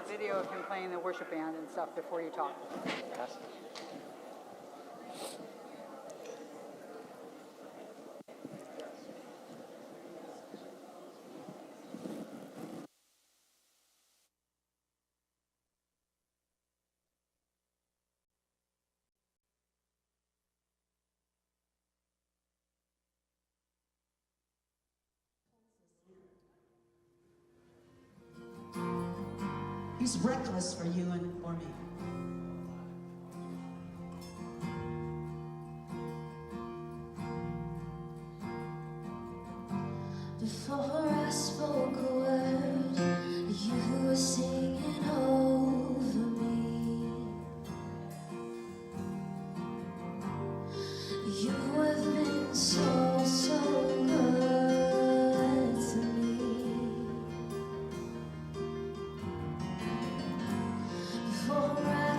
Video of him playing the worship band and stuff before you talk. Yes. He's reckless for you and for me. Before I spoke a word, you were singing over me. You have been so, so good to me. Before I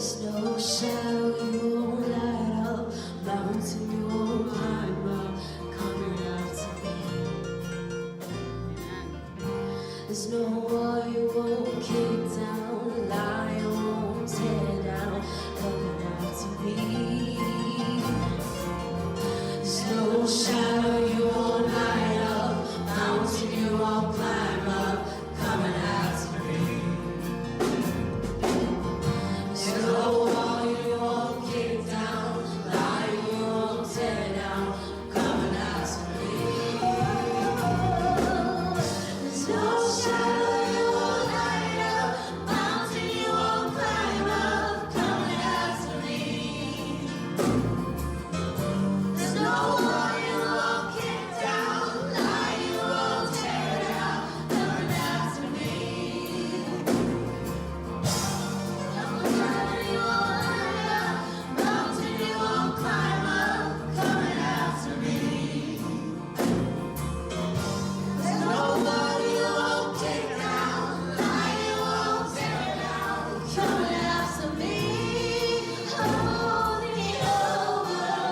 There's no shadow you won't light up, mountain you won't climb up, coming after me. There's no wall you won't kick down, lie you won't tear down, coming after me. There's no shadow you won't light up, mountain you won't climb up, coming after me. There's no wall you won't kick down, lie you won't tear down, coming after me. There's no shadow you won't light up, mountain you won't climb up, coming after me. There's no wall you won't kick down, lie you won't tear down, coming after me. No shadow you won't light up, mountain you won't climb up, coming after me. There's no wall you won't kick down, lie you won't tear down, coming after me. Oh, the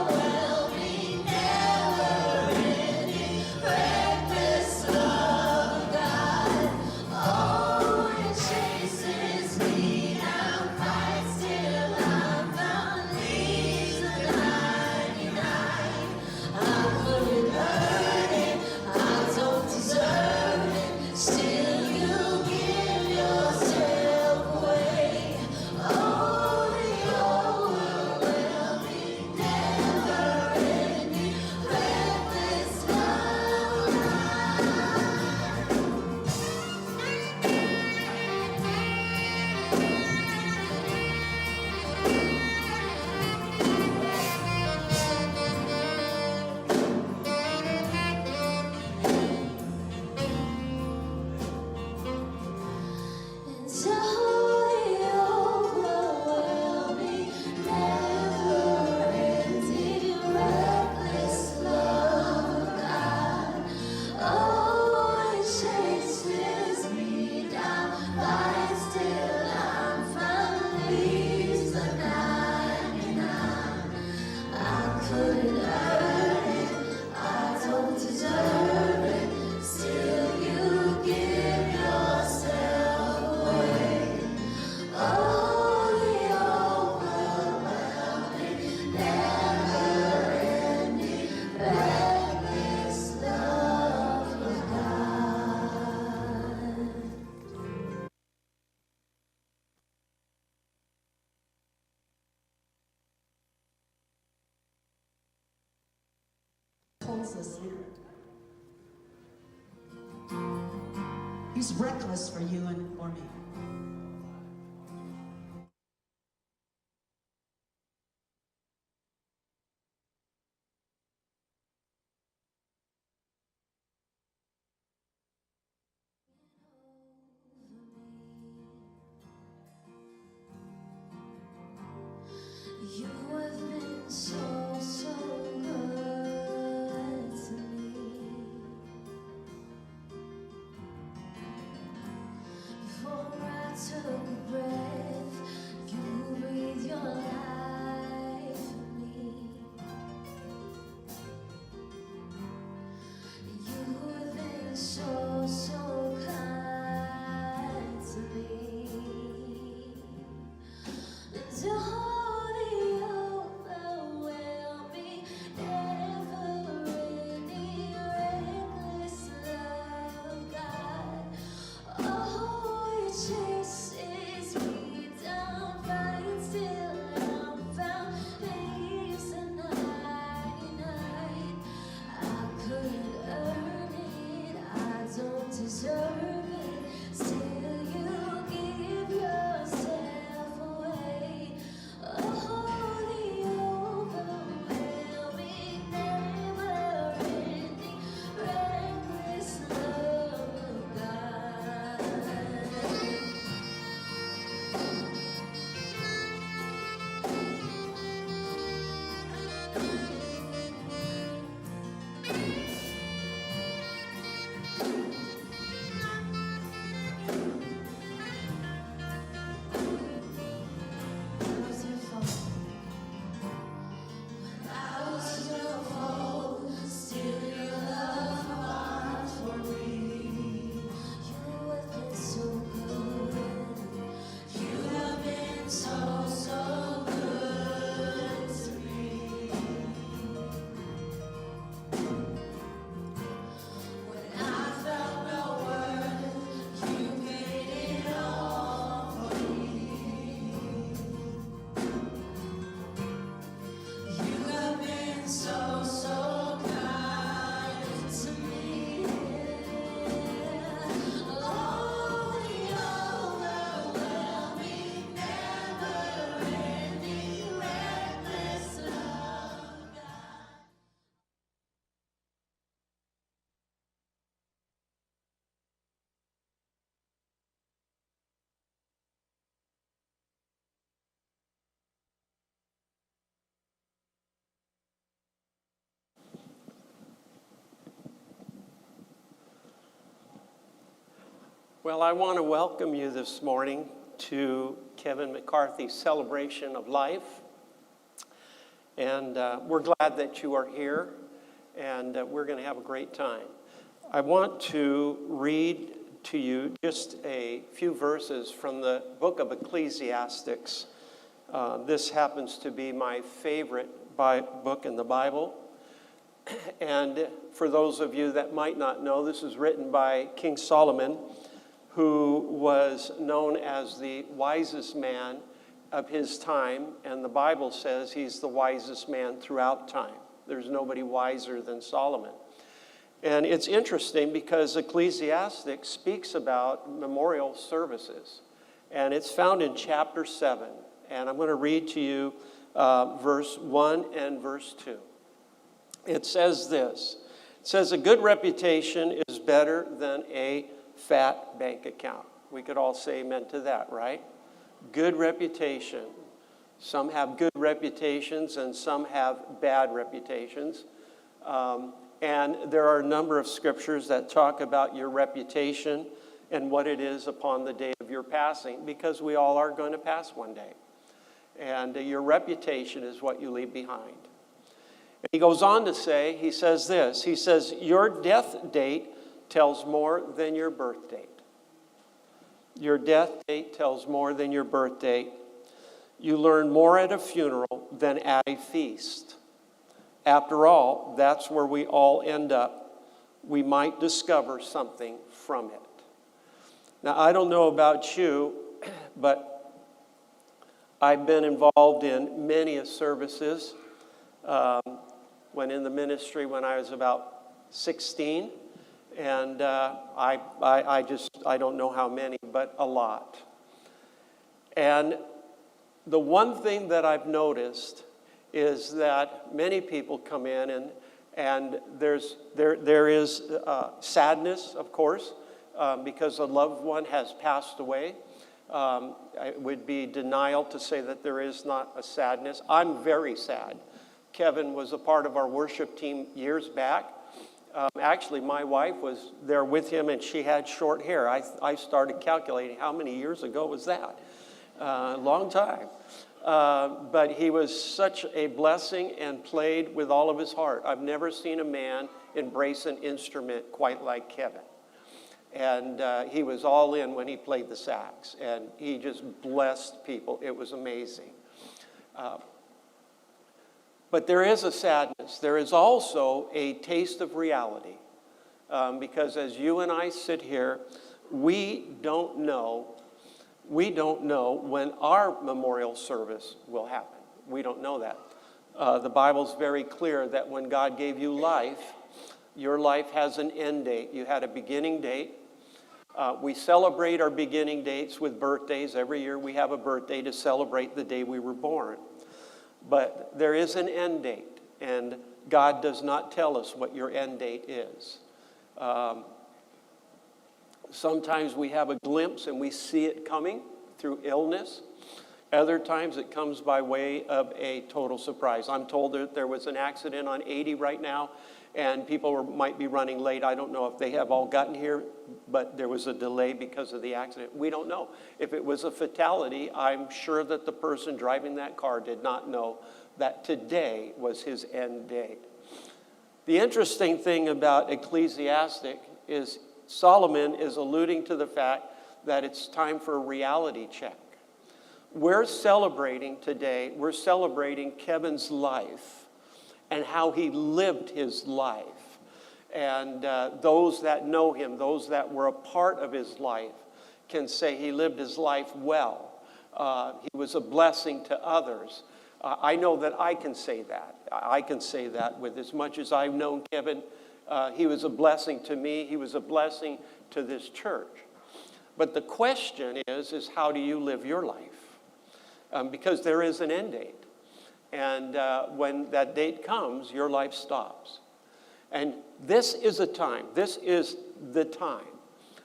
overwhelming, never-ending, reckless love of God. Oh, it chases me down, fights till I'm found, leaves the 99. I couldn't earn it, I don't deserve it, still you give yourself away. Oh, the overwhelming, never-ending, reckless love of It's a holy, overwhelming, never-ending, reckless love of God. Oh, it chases me down, fights till I'm found, leaves the 99. I couldn't earn it, I don't deserve it, still you give yourself away. Oh, the overwhelming, never-ending, reckless love of God. Pulls us in. He's reckless for you and for me. You have been so, so good to me. Before Well, I want to welcome you this morning to Kevin McCarthy's celebration of life. And we're glad that you are here, and we're going to have a great time. I want to read to you just a few verses from the book of Ecclesiastes. This happens to be my favorite book in the Bible. And for those of you that might not know, this is written by King Solomon, who was known as the wisest man of his time, and the Bible says he's the wisest man throughout time. There's nobody wiser than Solomon. And it's interesting because Ecclesiastes speaks about memorial services, and it's found in chapter 7. And I'm going to read to you verse 1 and verse 2. It says this. It says, a good reputation is better than a fat bank account. We could all say amen to that, right? Good reputation. Some have good reputations and some have bad reputations. And there are a number of scriptures that talk about your reputation and what it is upon the day of your passing, because we all are going to pass one day. And your reputation is what you leave behind. And he goes on to say, he says this, he says, your death date tells more than your birth date. Your death date tells more than your birth date. You learn more at a funeral than at a feast. After all, that's where we all end up. We might discover something from it. Now, I don't know about you, but I've been involved in many services when in the ministry when I was about 16. And I don't know how many, but a lot. And the one thing that I've noticed is that many people come in and there is sadness, of course, because a loved one has passed away. It would be denial to say that there is not a sadness. I'm very sad. Kevin was a part of our worship team years back. Actually, my wife was there with him, and she had short hair. I started calculating how many years ago was that. Long time. But he was such a blessing and played with all of his heart. I've never seen a man embrace an instrument quite like Kevin. And he was all in when he played the sax, and he just blessed people. It was amazing. But there is a sadness. There is also a taste of reality. Because as you and I sit here, we don't know when our memorial service will happen. We don't know that. The Bible's very clear that when God gave you life, your life has an end date. You had a beginning date. We celebrate our beginning dates with birthdays. Every year we have a birthday to celebrate the day we were born. But there is an end date, and God does not tell us what your end date is. Sometimes we have a glimpse and we see it coming through illness. Other times it comes by way of a total surprise. I'm told that there was an accident on 80 right now, and people might be running late. I don't know if they have all gotten here, but there was a delay because of the accident. We don't know. If it was a fatality, I'm sure that the person driving that car did not know that today was his end date. The interesting thing about Ecclesiastes is Solomon is alluding to the fact that it's time for a reality check. We're celebrating today, we're celebrating Kevin's life and how he lived his life. And those that know him, those that were a part of his life, can say he lived his life well. He was a blessing to others. I know that I can say that. I can say that with as much as I've known Kevin. He was a blessing to me. He was a blessing to this church. But the question is how do you live your life? Because there is an end date. And when that date comes, your life stops. And this is the time,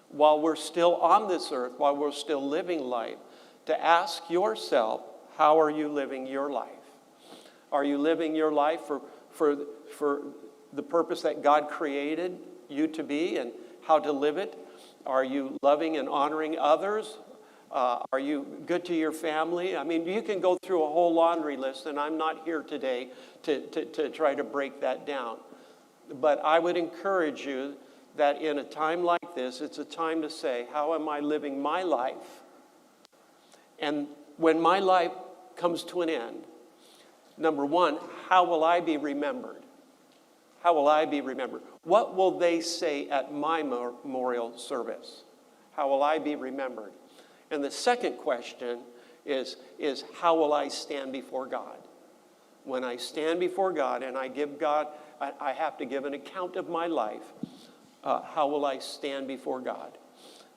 while we're still on this earth, while we're still living life, to ask yourself, how are you living your life? Are you living your life for the purpose that God created you to be and how to live it? Are you loving and honoring others? Are you good to your family? I mean, you can go through a whole laundry list, and I'm not here today to try to break that down. But I would encourage you that in a time like this, it's a time to say, how am I living my life? And when my life comes to an end, number one, how will I be remembered? How will I be remembered? What will they say at my memorial service? How will I be remembered? And the second question is how will I stand before God? When I stand before God and I give God, I have to give an account of my life, how will I stand before God?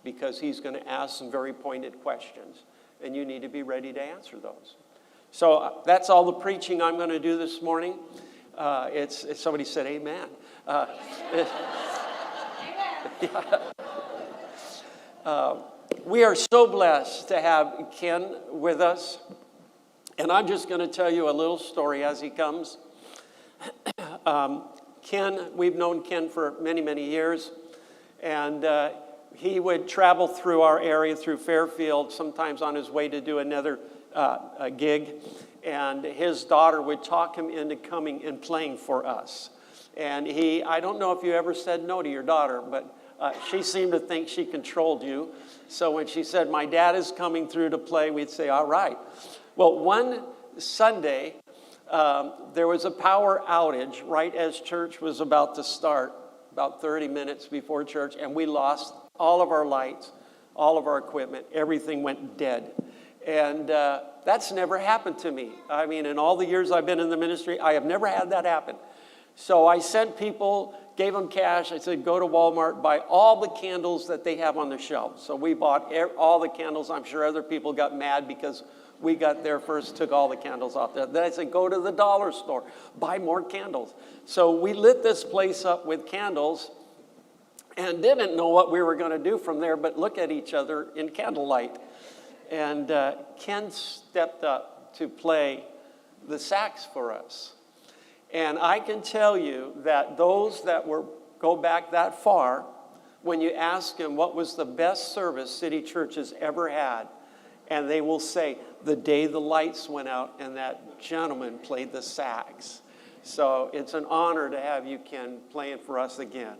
Because he's going to ask some very pointed questions, and you need to be ready to answer those. So that's all the preaching I'm going to do this morning. It's somebody said amen. We are so blessed to have Ken with us. And I'm just going to tell you a little story as he comes. Ken, we've known Ken for many, many years. And he would travel through our area, through Fairfield, sometimes on his way to do another gig. And his daughter would talk him into coming and playing for us. And I don't know if you ever said no to your daughter, but she seemed to think she controlled you. So when she said, my dad is coming through to play, we'd say, all right. Well, one Sunday, there was a power outage right as church was about to start, about 30 minutes before church, and we lost all of our lights, all of our equipment, everything went dead. And that's never happened to me. I mean, in all the years I've been in the ministry, I have never had that happen. So I sent people, gave them cash. I said, go to Walmart, buy all the candles that they have on the shelf. So we bought all the candles. I'm sure other people got mad because we got there first, took all the candles off there. Then I said, go to the dollar store, buy more candles. So we lit this place up with candles and didn't know what we were going to do from there, but look at each other in candlelight. And Ken stepped up to play the sax for us. And I can tell you that those that go back that far, when you ask them what was the best service City Church has ever had, and they will say, the day the lights went out and that gentleman played the sax. So it's an honor to have you, Ken, playing for us again.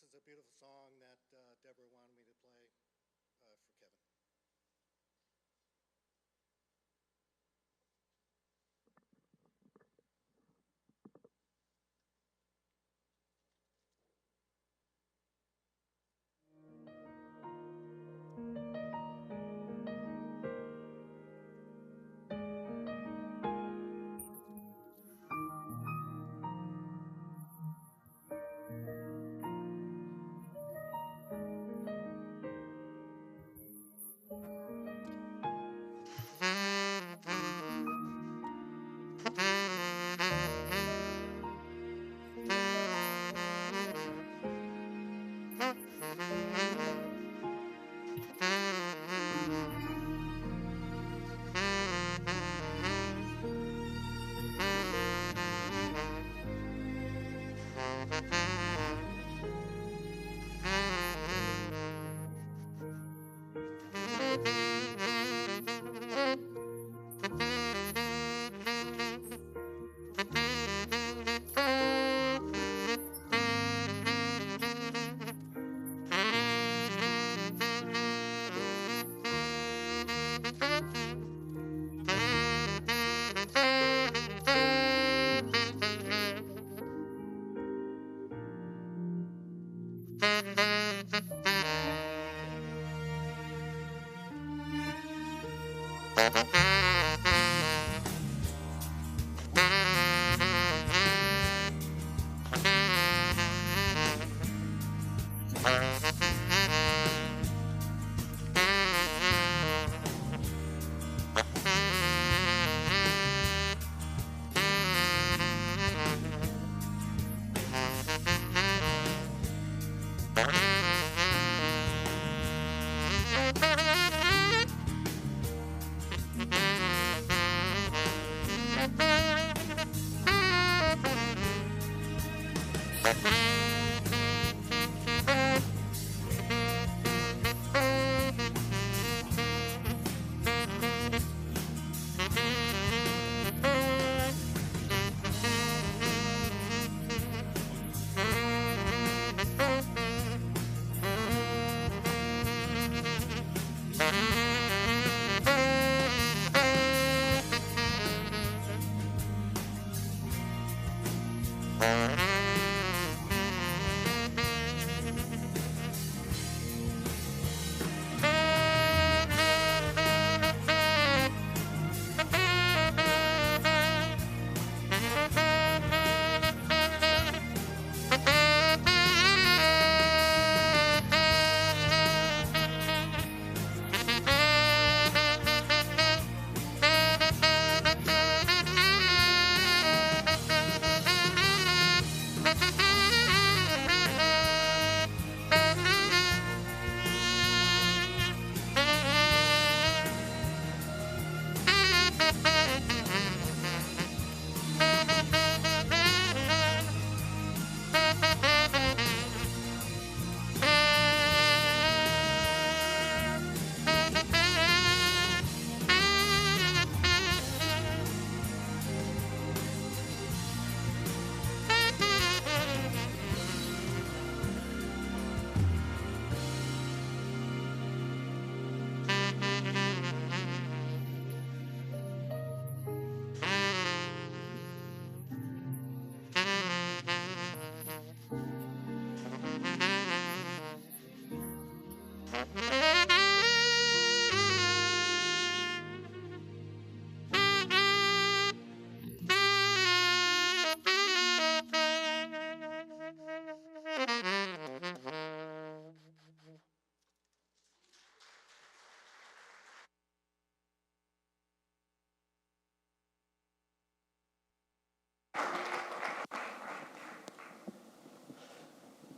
is a beautiful song that Deborah wanted me to play for Kevin.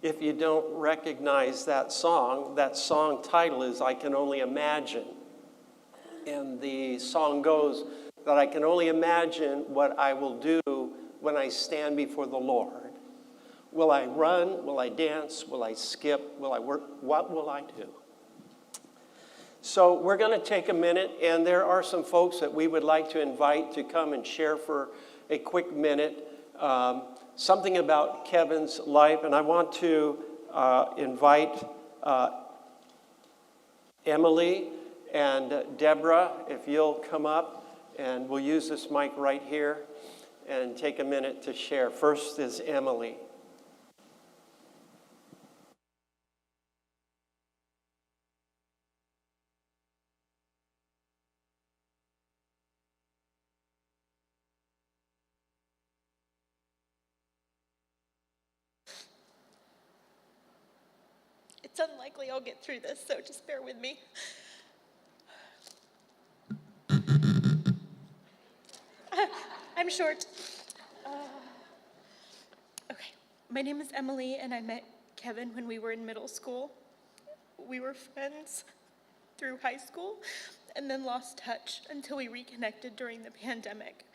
If you don't recognize that song title is I Can Only Imagine. And the song goes that I can only imagine what I will do when I stand before the Lord. Will I run? Will I dance? Will I skip? Will I work? What will I do? So we're going to take a minute, and there are some folks that we would like to invite to come and share for a quick minute something about Kevin's life. And I want to invite Emily and Deborah, if you'll come up, and we'll use this mic right here and take a minute to share. First is Emily. It's unlikely I'll get through this, so just bear with me. I'm short. Okay, my name is Emily, and I met Kevin when we were in middle school. We were friends through high school, and then lost touch until we reconnected during the pandemic.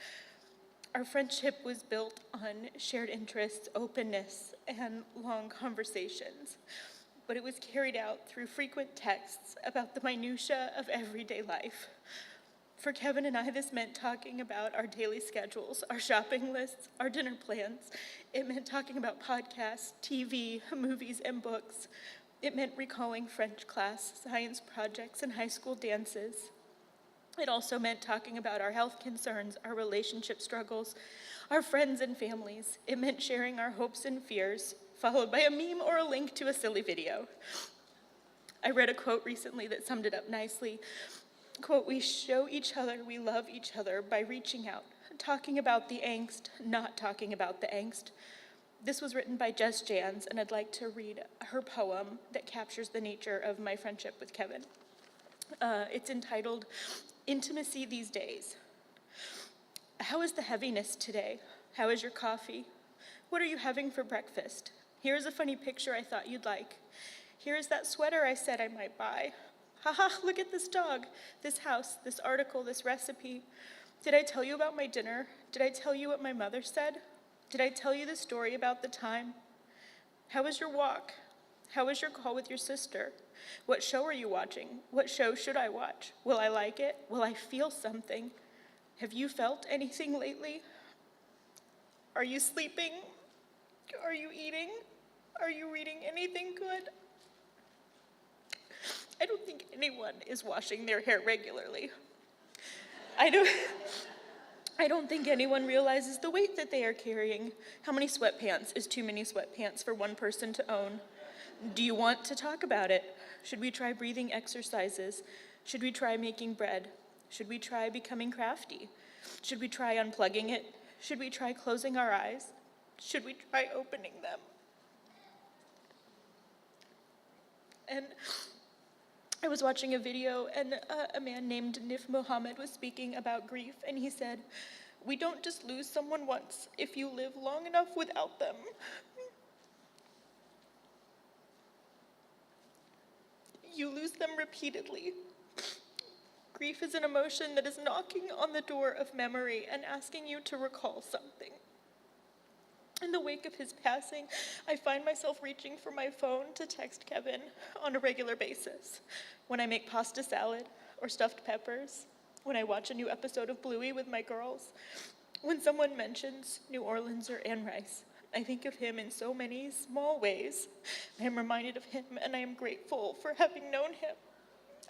Our friendship was built on shared interests, openness, and long conversations. But it was carried out through frequent texts about the minutiae of everyday life. For Kevin and I, this meant talking about our daily schedules, our shopping lists, our dinner plans. It meant talking about podcasts, TV, movies, and books. It meant recalling French class, science projects, and high school dances. It also meant talking about our health concerns, our relationship struggles, our friends and families. It meant sharing our hopes and fears, followed by a meme or a link to a silly video. I read a quote recently that summed it up nicely. Quote, "We show each other we love each other by reaching out, talking about the angst, not talking about the angst." This was written by Jess Jans, and I'd like to read her poem that captures the nature of my friendship with Kevin. It's entitled, "Intimacy These Days." How is the heaviness today? How is your coffee? What are you having for breakfast? Here's a funny picture I thought you'd like. Here is that sweater I said I might buy. Haha, look at this dog, this house, this article, this recipe. Did I tell you about my dinner? Did I tell you what my mother said? Did I tell you the story about the time? How was your walk? How was your call with your sister? What show are you watching? What show should I watch? Will I like it? Will I feel something? Have you felt anything lately? Are you sleeping? Are you eating? Are you reading anything good? I don't think anyone is washing their hair regularly. I don't think anyone realizes the weight that they are carrying. How many sweatpants is too many sweatpants for one person to own? Do you want to talk about it? Should we try breathing exercises? Should we try making bread? Should we try becoming crafty? Should we try unplugging it? Should we try closing our eyes? Should we try opening them? And I was watching a video, and a man named Nif Muhammad was speaking about grief, and he said, "We don't just lose someone once if you live long enough without them." You lose them repeatedly. Grief is an emotion that is knocking on the door of memory and asking you to recall something. In the wake of his passing, I find myself reaching for my phone to text Kevin on a regular basis. When I make pasta salad or stuffed peppers, when I watch a new episode of Bluey with my girls, when someone mentions New Orleans or Anne Rice, I think of him in so many small ways. I am reminded of him, and I am grateful for having known him.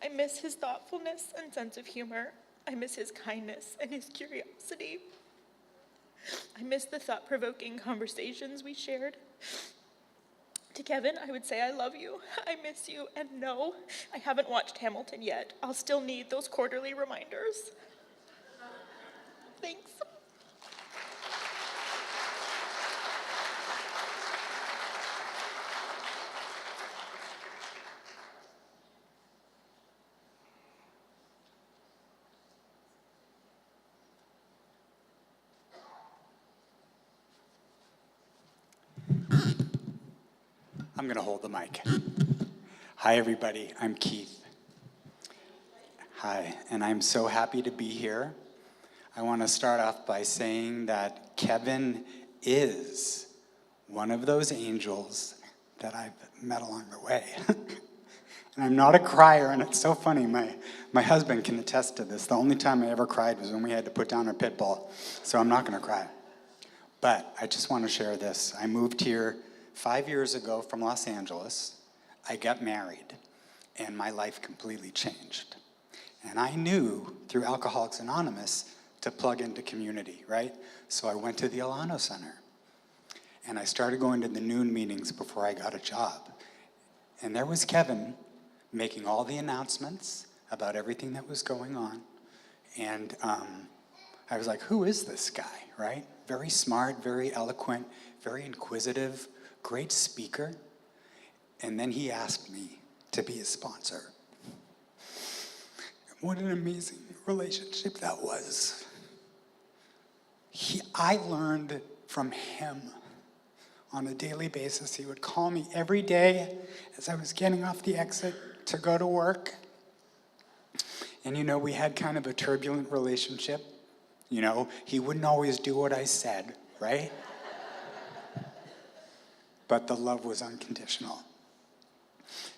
I miss his thoughtfulness and sense of humor. I miss his kindness and his curiosity. I miss the thought-provoking conversations we shared. To Kevin, I would say I love you, I miss you, and no, I haven't watched Hamilton yet. I'll still need those quarterly reminders. Thanks. I'm going to hold the mic. Hi, everybody. I'm Keith. Hi, and I'm so happy to be here. I want to start off by saying that Kevin is one of those angels that I've met along the way. And I'm not a crier, and it's so funny. My husband can attest to this. The only time I ever cried was when we had to put down our pit bull, so I'm not going to cry. But I just want to share this. I moved here 5 years ago from Los Angeles, I got married, and my life completely changed. And I knew through Alcoholics Anonymous to plug into community, right? So I went to the Alano Center, and I started going to the noon meetings before I got a job. And there was Kevin making all the announcements about everything that was going on. And I was like, who is this guy, right? Very smart, very eloquent, very inquisitive, great speaker. And then he asked me to be his sponsor. What an amazing relationship that was. I learned from him on a daily basis. He would call me every day as I was getting off the exit to go to work. And we had kind of a turbulent relationship. He wouldn't always do what I said, right? But the love was unconditional.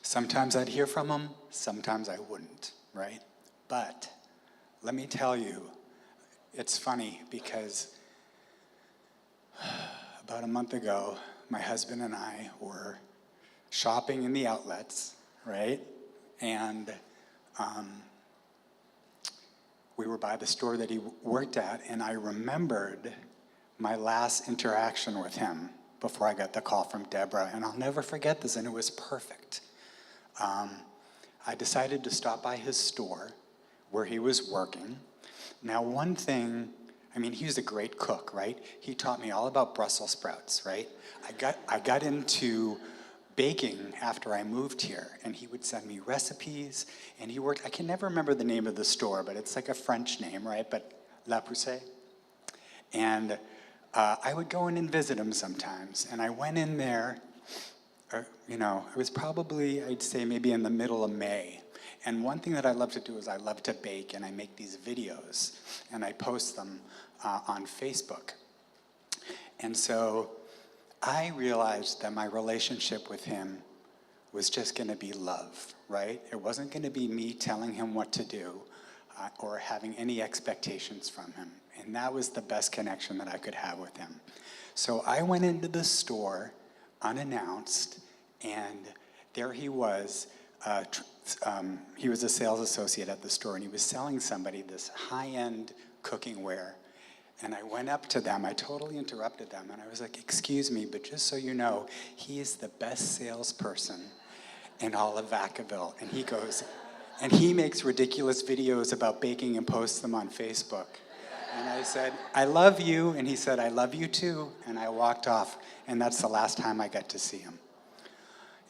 Sometimes I'd hear from him, sometimes I wouldn't, right? But let me tell you, it's funny because about a month ago, my husband and I were shopping in the outlets, right? And we were by the store that he worked at, and I remembered my last interaction with him before I got the call from Deborah, and I'll never forget this, and it was perfect. I decided to stop by his store where he was working. Now, one thing, he was a great cook, right? He taught me all about Brussels sprouts, right? I got into baking after I moved here, and he would send me recipes, and he worked, I can never remember the name of the store, but it's like a French name, right? But La Poussée. And I would go in and visit him sometimes, and I went in there, it was probably, I'd say maybe in the middle of May. And one thing that I love to do is I love to bake, and I make these videos, and I post them on Facebook. And so I realized that my relationship with him was just going to be love, right? It wasn't going to be me telling him what to do or having any expectations from him. And that was the best connection that I could have with him. So I went into the store unannounced, and there he was. He was a sales associate at the store, and he was selling somebody this high-end cooking ware. And I went up to them, I totally interrupted them, and I was like, excuse me, but just so you know, he is the best salesperson in all of Vacaville. And he goes, and he makes ridiculous videos about baking and posts them on Facebook. And I said, I love you, and he said, I love you too, and I walked off, and that's the last time I got to see him.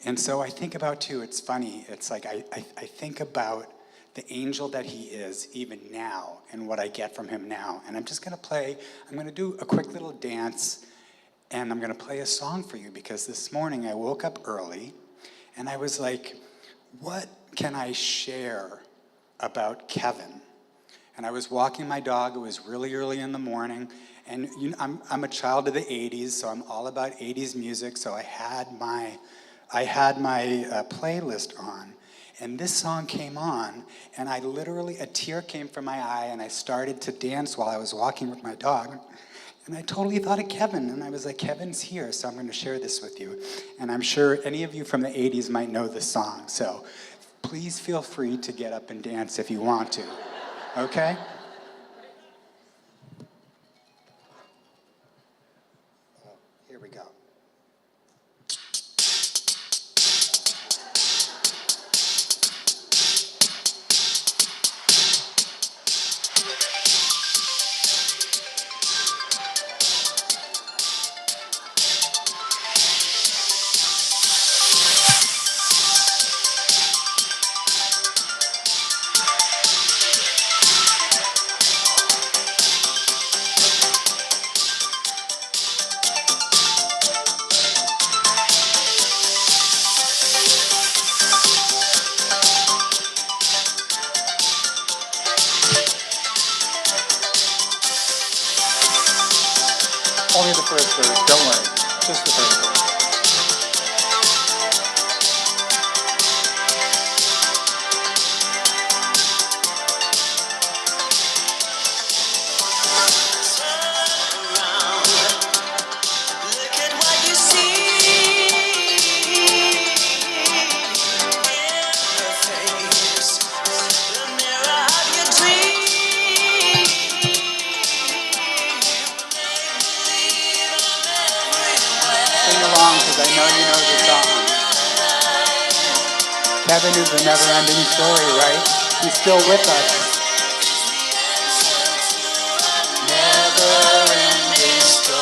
And so I think about too, it's funny, it's like I think about the angel that he is even now and what I get from him now. And I'm just going to do a quick little dance, and I'm going to play a song for you because this morning I woke up early and I was like, what can I share about Kevin? And I was walking my dog. It was really early in the morning, and I'm a child of the 80s, so I'm all about 80s music. So I had my playlist on. And this song came on, and a tear came from my eye, and I started to dance while I was walking with my dog. And I totally thought of Kevin, and I was like, Kevin's here, so I'm going to share this with you. And I'm sure any of you from the 80s might know this song, so please feel free to get up and dance if you want to, okay? Here we go. Only the first verse, don't worry. Just the first verse. Look at what you see. I know you know the song. Kevin is a never-ending story, right? He's still with us. Never-ending story.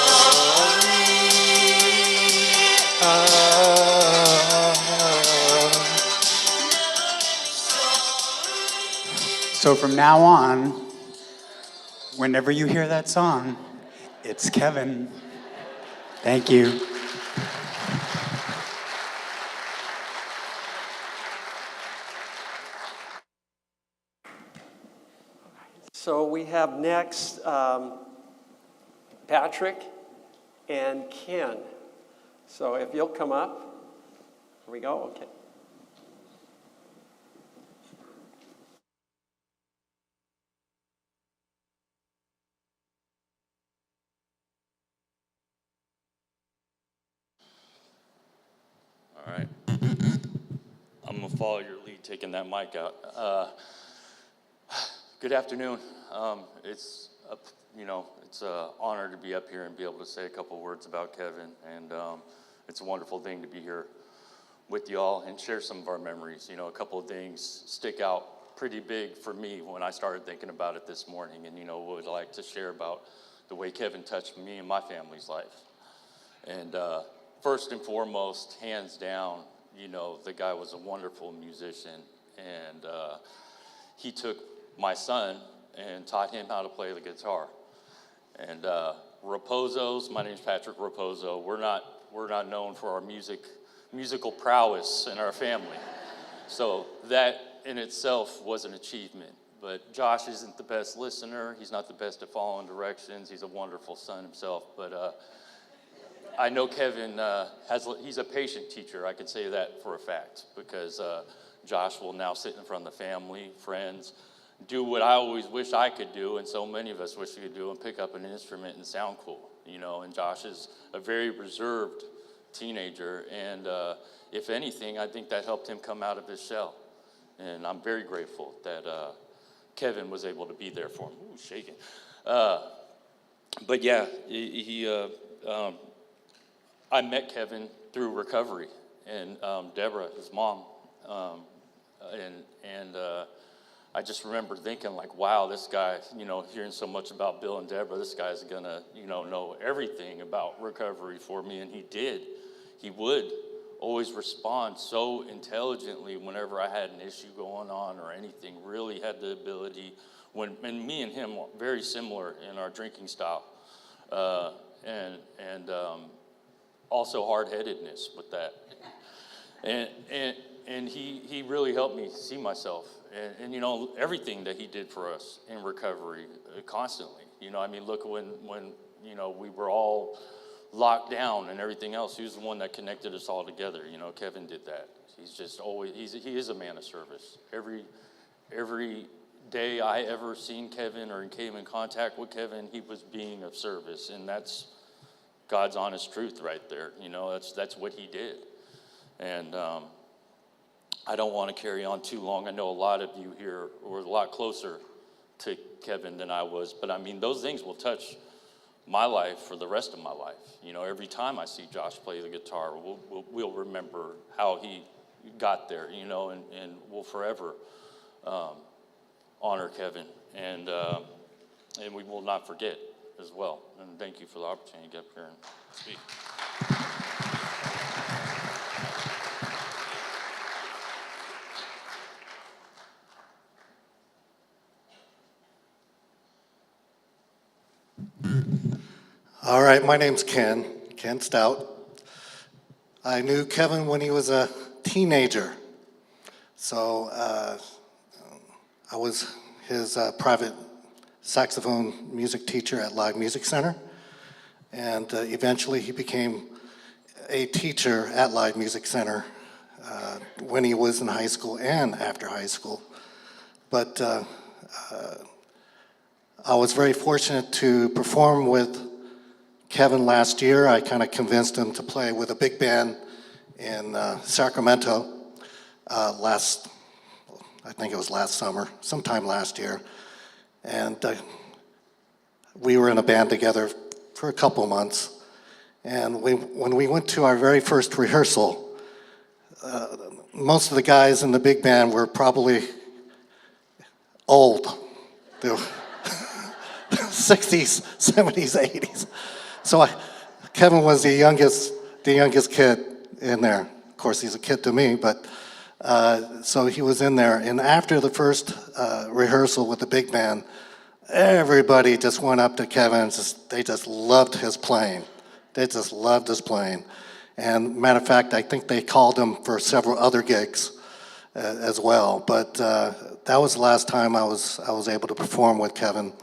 So from now on, whenever you hear that song, it's Kevin. Thank you. So we have next Patrick and Ken. So if you'll come up. Here we go. Okay. All right. I'm going to follow your lead taking that mic out. Good afternoon. It's an honor to be up here and be able to say a couple words about Kevin, and it's a wonderful thing to be here with y'all and share some of our memories. You know, a couple of things stick out pretty big for me when I started thinking about it this morning, and would like to share about the way Kevin touched me and my family's life. And first and foremost, hands down, the guy was a wonderful musician, and he took my son and taught him how to play the guitar. And Raposos, my name is Patrick Raposo. We're not known for our musical prowess in our family. So that in itself was an achievement. But Josh isn't the best listener. He's not the best at following directions. He's a wonderful son himself. But I know Kevin he's a patient teacher. I can say that for a fact, because Josh will now sit in front of the family, friends, do what I always wish I could do, and so many of us wish we could do, and pick up an instrument and sound cool, and Josh is a very reserved teenager, and if anything, I think that helped him come out of his shell, and I'm very grateful that Kevin was able to be there for him. Ooh, shaking. But yeah, I met Kevin through recovery, and Deborah, his mom, and I just remember thinking, like, wow, this guy, hearing so much about Bill and Deborah, this guy's gonna, know everything about recovery for me, and he did. He would always respond so intelligently whenever I had an issue going on or anything. Really had the ability, and me and him are very similar in our drinking style, and also hard-headedness with that, and he really helped me see myself, and everything that he did for us in recovery constantly. Look, when we were all locked down and everything else, he was the one that connected us all together. Kevin did that. He's just always he is a man of service. Every day I ever seen Kevin or came in contact with Kevin, he was being of service, and that's God's honest truth right there. That's what he did. And I don't want to carry on too long. I know a lot of you here were a lot closer to Kevin than I was, but those things will touch my life for the rest of my life. Every time I see Josh play the guitar, we'll remember how he got there, and we'll forever honor Kevin, and we will not forget as well. And thank you for the opportunity to get up here and speak. All right, my name's Ken Stout. I knew Kevin when he was a teenager. So I was his private saxophone music teacher at Live Music Center. And eventually he became a teacher at Live Music Center when he was in high school and after high school. But I was very fortunate to perform with Kevin last year. I kind of convinced him to play with a big band in Sacramento I think it was last summer, sometime last year. And we were in a band together for a couple months. And when we went to our very first rehearsal, most of the guys in the big band were probably old. They were 60s, 70s, 80s. So Kevin was the youngest kid in there. Of course, he's a kid to me, but so he was in there. And after the first rehearsal with the big band, everybody just went up to Kevin and they just loved his playing. They just loved his playing. And matter of fact, I think they called him for several other gigs as well. But that was the last time I was able to perform with Kevin.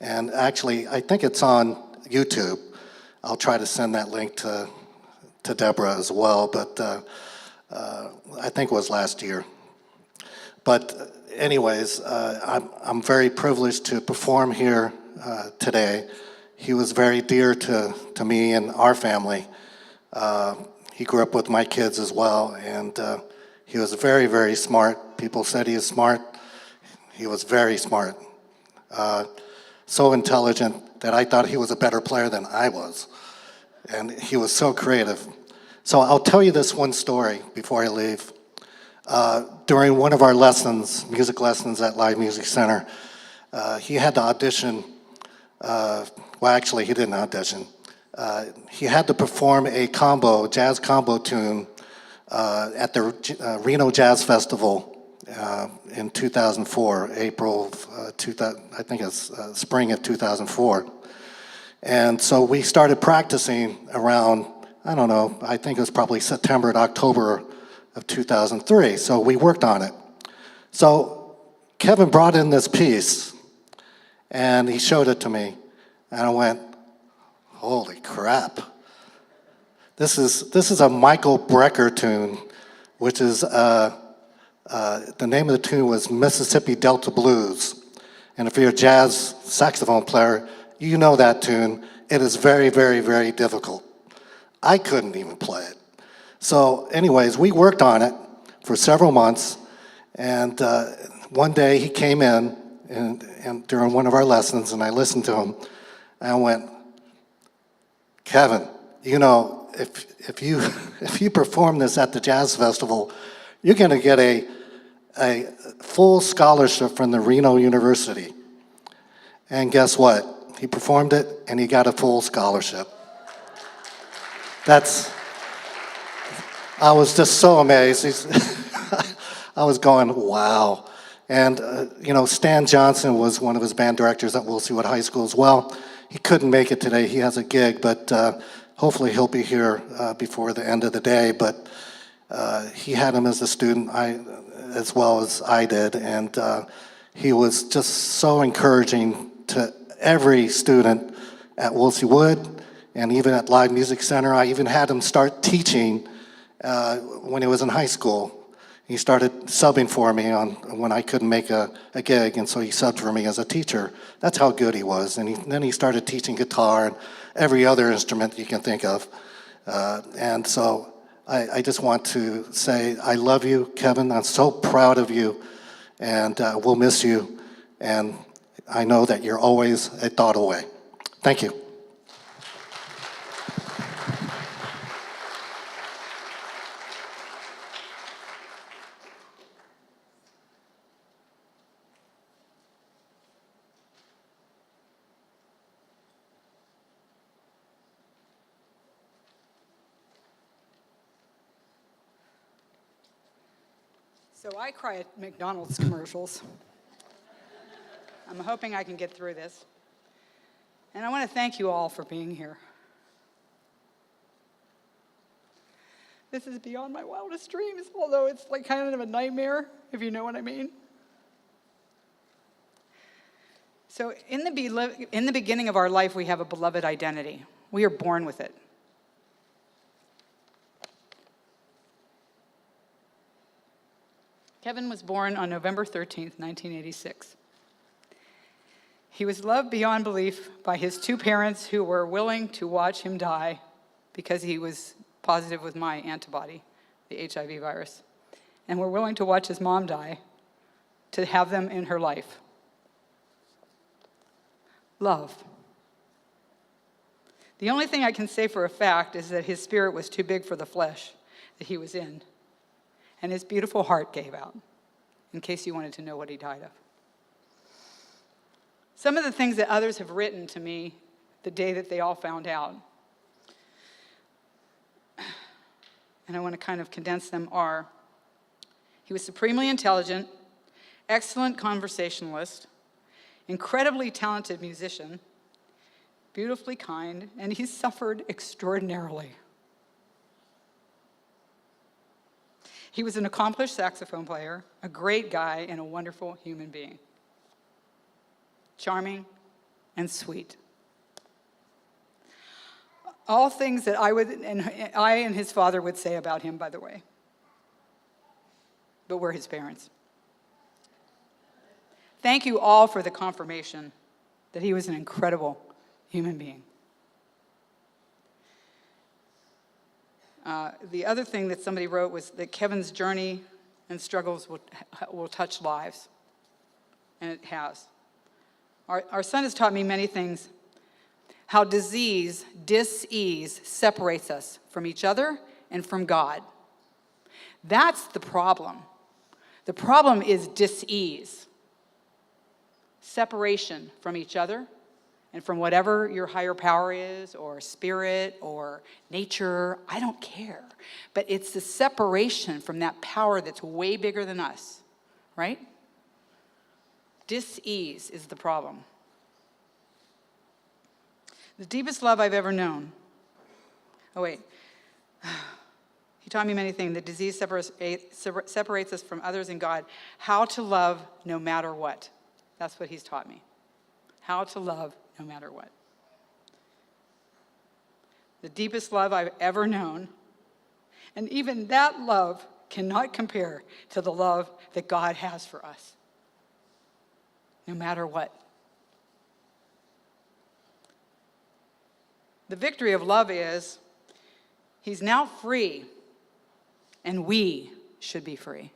And actually, I think it's on YouTube. I'll try to send that link to Deborah as well, but I think it was last year. But anyways, I'm very privileged to perform here today. He was very dear to me and our family. He grew up with my kids as well, and he was very, very smart. People said he was smart. He was very smart. So intelligent that I thought he was a better player than I was. And he was so creative. So I'll tell you this one story before I leave. During one of our lessons, music lessons at Live Music Center, he had to audition. Well, actually, he didn't audition. He had to perform a jazz combo tune at the Reno Jazz Festival in 2004, April of 2000, I think it's spring of 2004. And so we started practicing around, I don't know, I think it was probably September and October of 2003. So we worked on it. So Kevin brought in this piece and he showed it to me. And I went, holy crap. This is a Michael Brecker tune, which is, the name of the tune was Mississippi Delta Blues. And if you're a jazz saxophone player, you know that tune. It is very, very, very difficult. I couldn't even play it. So anyways, we worked on it for several months. And one day he came in and during one of our lessons, and I listened to him. And I went, Kevin, you know, if you perform this at the Jazz Festival, you're going to get a full scholarship from the Reno University. And guess what? He performed it, and he got a full scholarship. I was just so amazed. I was going, wow. And, you know, Stan Johnson was one of his band directors at Willseywood High School as well. He couldn't make it today. He has a gig, but hopefully he'll be here before the end of the day. But he had him as a student as well as I did. And he was just so encouraging to every student at Willseywood and even at Live Music Center. I even had him start teaching when he was in high school. He started subbing for me when I couldn't make a gig, and so he subbed for me as a teacher. That's how good he was. And then he started teaching guitar and every other instrument you can think of. And so I just want to say I love you, Kevin. I'm so proud of you, and we'll miss you. And I know that you're always a thought away. Thank you. So I cry at McDonald's commercials. I'm hoping I can get through this. And I want to thank you all for being here. This is beyond my wildest dreams, although it's like kind of a nightmare, if you know what I mean. So in the beginning of our life, we have a beloved identity. We are born with it. Kevin was born on November 13th, 1986. He was loved beyond belief by his two parents who were willing to watch him die because he was positive with my antibody, the HIV virus, and were willing to watch his mom die to have them in her life. Love. The only thing I can say for a fact is that his spirit was too big for the flesh that he was in, and his beautiful heart gave out, in case you wanted to know what he died of. Some of the things that others have written to me the day that they all found out, and I want to kind of condense them, are: he was supremely intelligent, excellent conversationalist, incredibly talented musician, beautifully kind, and he suffered extraordinarily. He was an accomplished saxophone player, a great guy, and a wonderful human being. Charming and sweet. All things that I and his father would say about him, by the way. But we're his parents. Thank you all for the confirmation that he was an incredible human being. The other thing that somebody wrote was that Kevin's journey and struggles will touch lives, and it has. Our son has taught me many things: how disease, dis-ease, separates us from each other and from God. That's the problem. The problem is dis-ease, separation from each other and from whatever your higher power is, or spirit, or nature. I don't care. But it's the separation from that power that's way bigger than us, right? Dis-ease is the problem. The deepest love I've ever known. Oh, wait. He taught me many things. That disease separates us from others and God. How to love no matter what. That's what he's taught me. How to love no matter what. The deepest love I've ever known. And even that love cannot compare to the love that God has for us. No matter what. The victory of love is he's now free, and we should be free.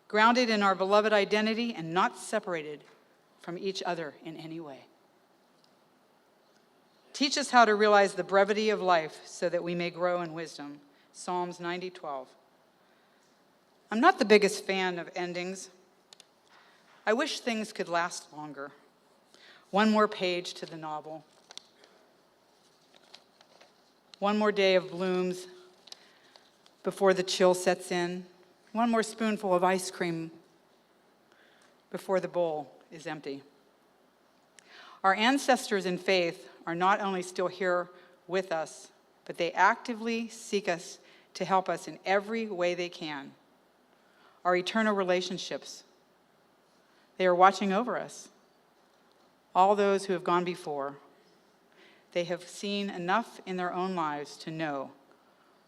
Grounded in our beloved identity and not separated from each other in any way. Teach us how to realize the brevity of life so that we may grow in wisdom. Psalms 90:12. I'm not the biggest fan of endings. I wish things could last longer. One more page to the novel. One more day of blooms before the chill sets in. One more spoonful of ice cream before the bowl is empty. Our ancestors in faith are not only still here with us, but they actively seek us to help us in every way they can. Our eternal relationships, they are watching over us. All those who have gone before, they have seen enough in their own lives to know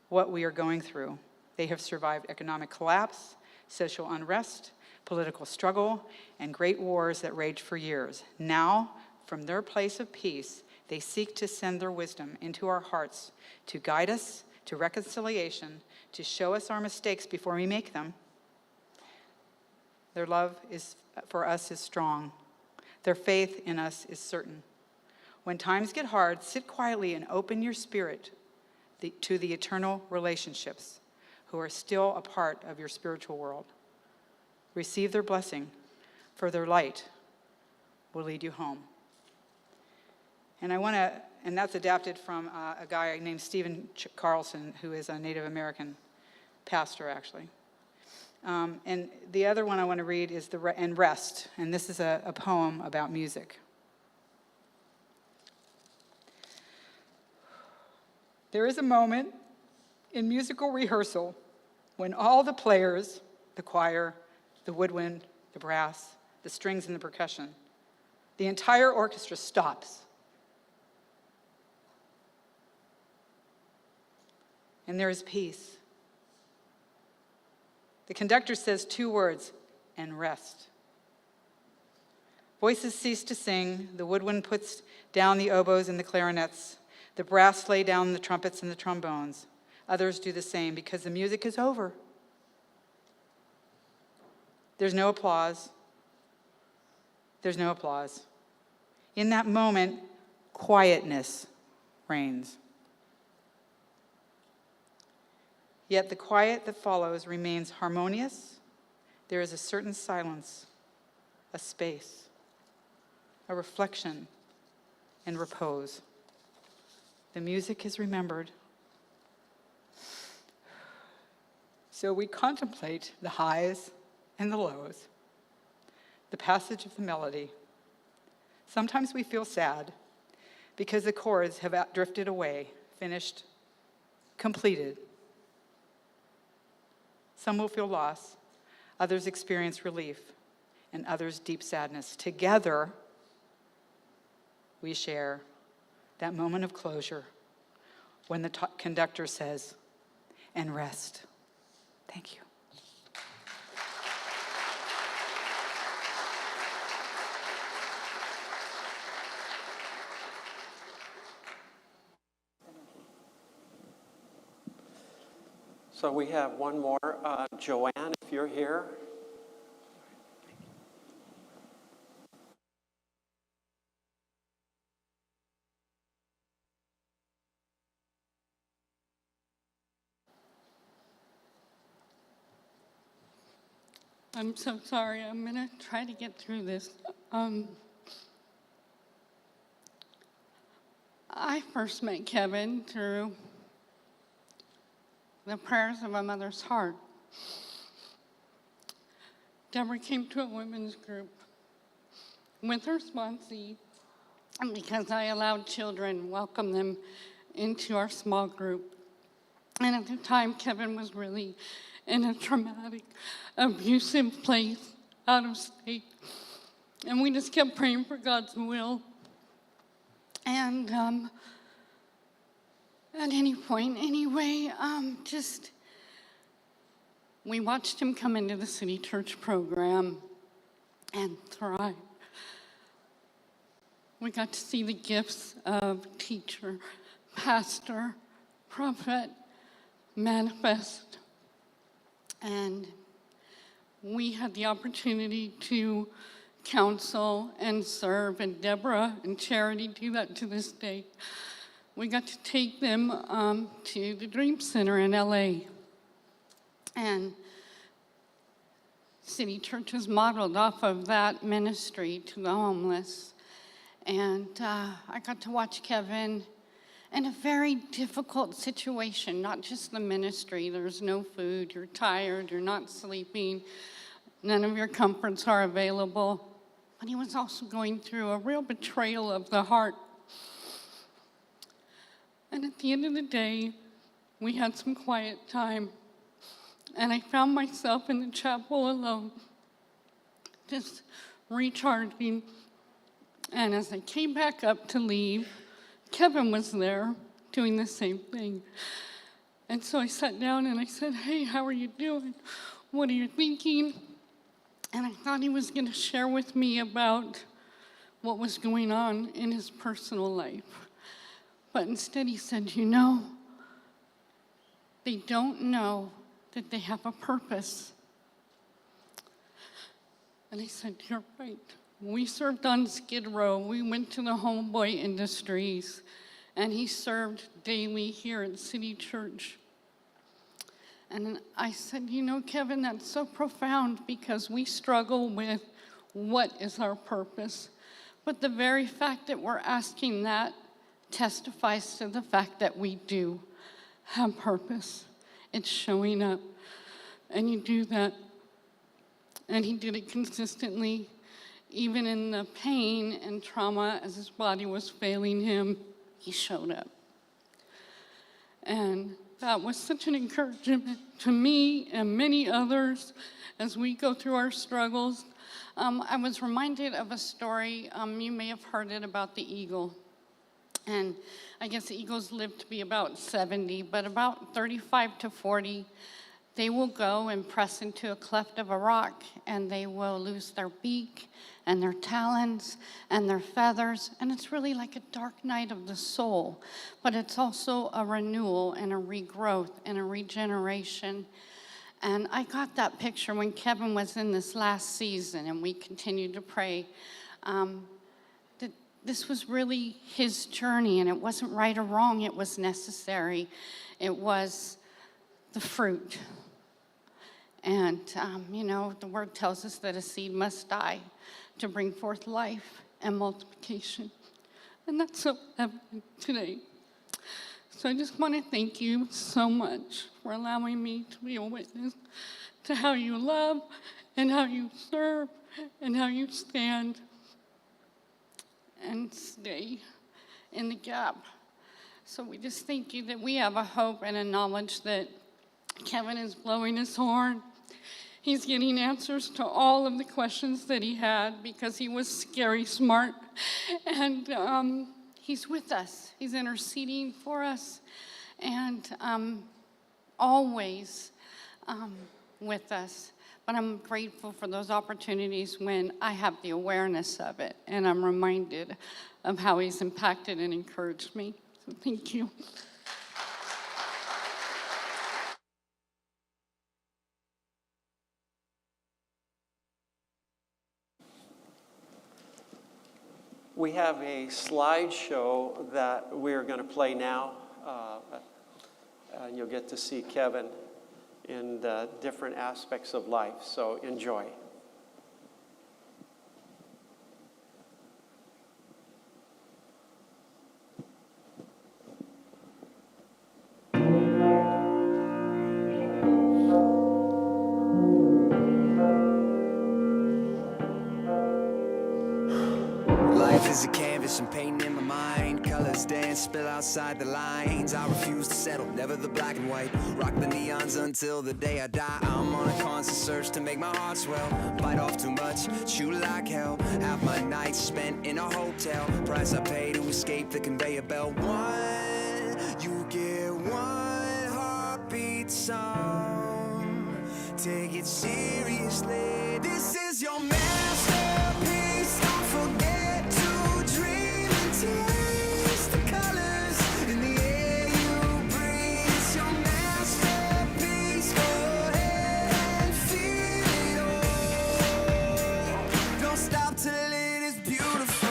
what we are going through. They have survived economic collapse, social unrest, political struggle, and great wars that raged for years. Now, from their place of peace, they seek to send their wisdom into our hearts to guide us to reconciliation, to show us our mistakes before we make them. Their love for us is strong. Their faith in us is certain. When times get hard, sit quietly and open your spirit to the eternal relationships who are still a part of your spiritual world. Receive their blessing, for their light will lead you home. And that's adapted from a guy named Stephen Carlson, who is a Native American pastor, actually. And the other one I want to read is And Rest, and this is a poem about music. There is a moment in musical rehearsal when all the players, the choir, the woodwind, the brass, the strings, and the percussion, the entire orchestra stops. And there is peace. The conductor says 2 words, and rest. Voices cease to sing. The woodwind puts down the oboes and the clarinets. The brass lay down the trumpets and the trombones. Others do the same because the music is over. There's no applause. There's no applause. In that moment, quietness reigns. Yet the quiet that follows remains harmonious. There is a certain silence, a space, a reflection, and repose. The music is remembered. So we contemplate the highs and the lows, the passage of the melody. Sometimes we feel sad because the chords have drifted away, finished, completed. Some will feel loss, others experience relief, and others deep sadness. Together, we share that moment of closure when the conductor says, "And rest." Thank you. So we have one more. Joanne, if you're here. I'm so sorry. I'm going to try to get through this. I first met Kevin through the prayers of a mother's heart. Deborah came to a women's group with her sponsee, and because I allowed children, welcome them into our small group. And at the time, Kevin was really in a traumatic, abusive place out of state. And we just kept praying for God's will. And at any point, anyway, we watched him come into the City Church program and thrive. We got to see the gifts of teacher, pastor, prophet manifest. And we had the opportunity to counsel and serve, and Deborah and Charity do that to this day. We got to take them to the Dream Center in LA. And City Church is modeled off of that ministry to the homeless. And I got to watch Kevin in a very difficult situation, not just the ministry. There's no food, you're tired, you're not sleeping, none of your comforts are available. But he was also going through a real betrayal of the heart. And at the end of the day, we had some quiet time. And I found myself in the chapel alone, just recharging. And as I came back up to leave, Kevin was there doing the same thing. And so I sat down and I said, "Hey, how are you doing? What are you thinking?" And I thought he was going to share with me about what was going on in his personal life. But instead he said, "You know, they don't know that they have a purpose." And I said, "You're right." We served on Skid Row. We went to the Homeboy Industries, and he served daily here at City Church. And I said, "You know, Kevin, that's so profound because we struggle with what is our purpose. But the very fact that we're asking that testifies to the fact that we do have purpose. It's showing up, and you do that." And he did it consistently. Even in the pain and trauma as his body was failing him, he showed up. And that was such an encouragement to me and many others as we go through our struggles. I was reminded of a story, you may have heard it, about the eagle. And I guess eagles live to be about 70, but about 35 to 40, they will go and press into a cleft of a rock, and they will lose their beak and their talons and their feathers, and it's really like a dark night of the soul, but it's also a renewal and a regrowth and a regeneration. And I got that picture when Kevin was in this last season, and we continued to pray. this was really his journey, and it wasn't right or wrong, it was necessary. It was the fruit. And, the word tells us that a seed must die to bring forth life and multiplication. And that's so evident today. So I just want to thank you so much for allowing me to be a witness to how you love and how you serve and how you stand and stay in the gap. So we just thank you that we have a hope and a knowledge that Kevin is blowing his horn. He's getting answers to all of the questions that he had because he was scary smart. And he's with us. He's interceding for us and always with us. But I'm grateful for those opportunities when I have the awareness of it and I'm reminded of how he's impacted and encouraged me. So thank you. We have a slideshow that we're going to play now. And you'll get to see Kevin in the different aspects of life. So enjoy. Life is a canvas and painting in my mind. Colors dance, spill outside the lines. I refuse to settle, never the black and white. Rock the neons until the day I die. I'm on a constant search to make my heart swell. Bite off too much, chew like hell. Have my nights spent in a hotel. Price I pay to escape the conveyor belt. You get one heartbeat song. Take it seriously. This is your masterpiece. Don't forget to dream and taste the colors in the air you breathe. It's your masterpiece. Go ahead and feel it all. Don't stop till it is beautiful.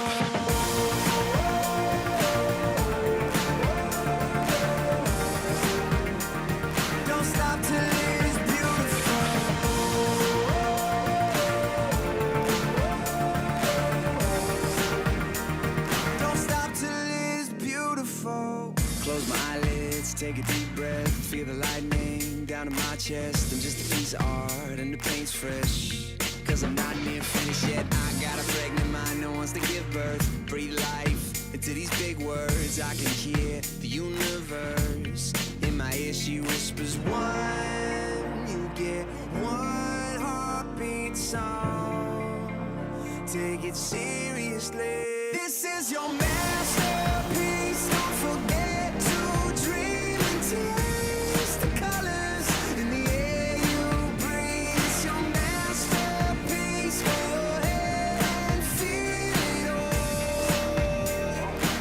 Don't stop till it is beautiful. Don't stop till it is beautiful. Close my eyelids, take a deep breath. Feel the lightning down in my chest. I'm just a piece of art and the paint's fresh. Cause I'm not near finished yet. I got a pregnant mind that wants to give birth. Breathe life into these big words. I can hear the universe in my ear. She whispers one. You get one heartbeat song. Take it seriously. This is your masterpiece. Don't forget to dream and taste the colors in the air you breathe. It's your masterpiece. Go ahead and feel it all.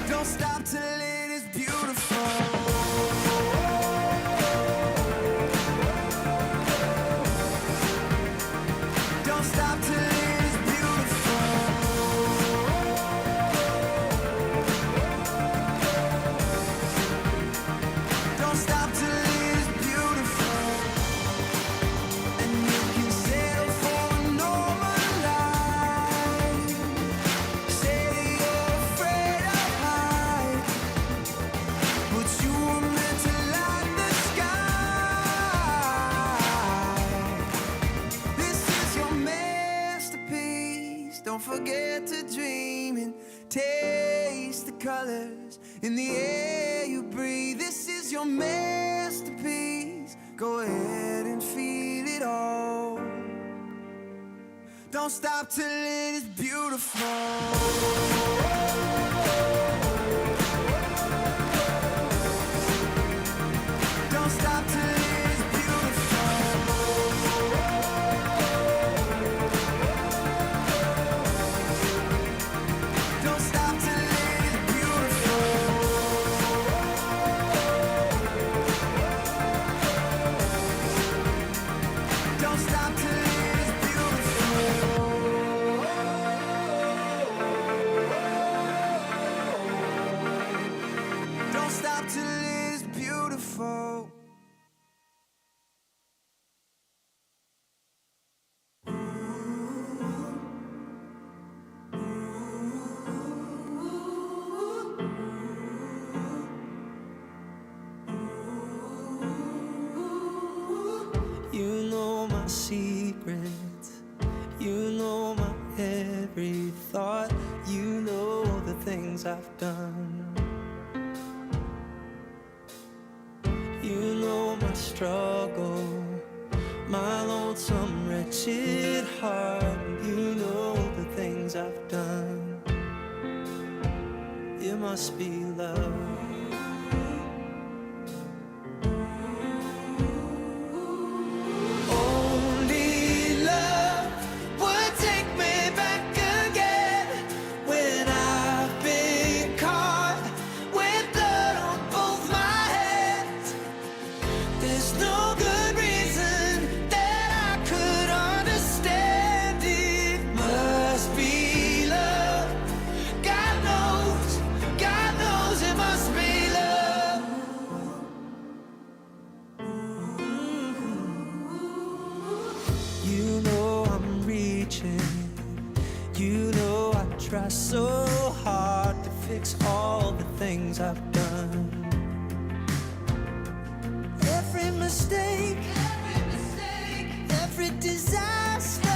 Don't stop till it is beautiful. Don't stop till it is beautiful. Don't stop till it is beautiful. And you can settle for a normal life. Say you're afraid of heights, but you were meant to light the sky. This is your masterpiece. Don't forget to dream and taste the colors in the air you breathe. This is your masterpiece. Go ahead and feel it all. Don't stop till it is beautiful. Don't stop till it is beautiful. Don't stop till it is beautiful. Don't stop till it is beautiful. things I've done. You know my struggle, my lonesome, wretched heart. You know the things I've done. It must be love. Only love would take me back again when I've been caught with blood on both my hands. There's no good reason that I could understand. It must be love. God knows it must be love. You know I'm reaching. You know I try so hard to fix all the things I've done. Every mistake, every disaster.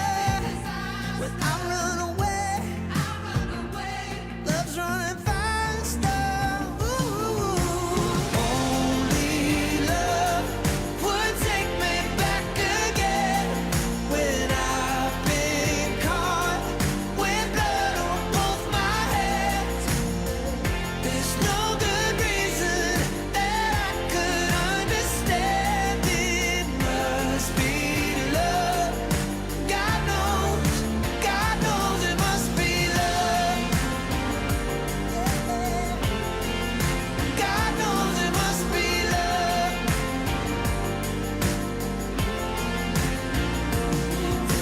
When I run away, love's running faster. Ooh. Only love would take me back again when I've been caught with blood on both my hands. There's no good reason that I could understand. It must be love. God knows it must be love. God knows it must be love.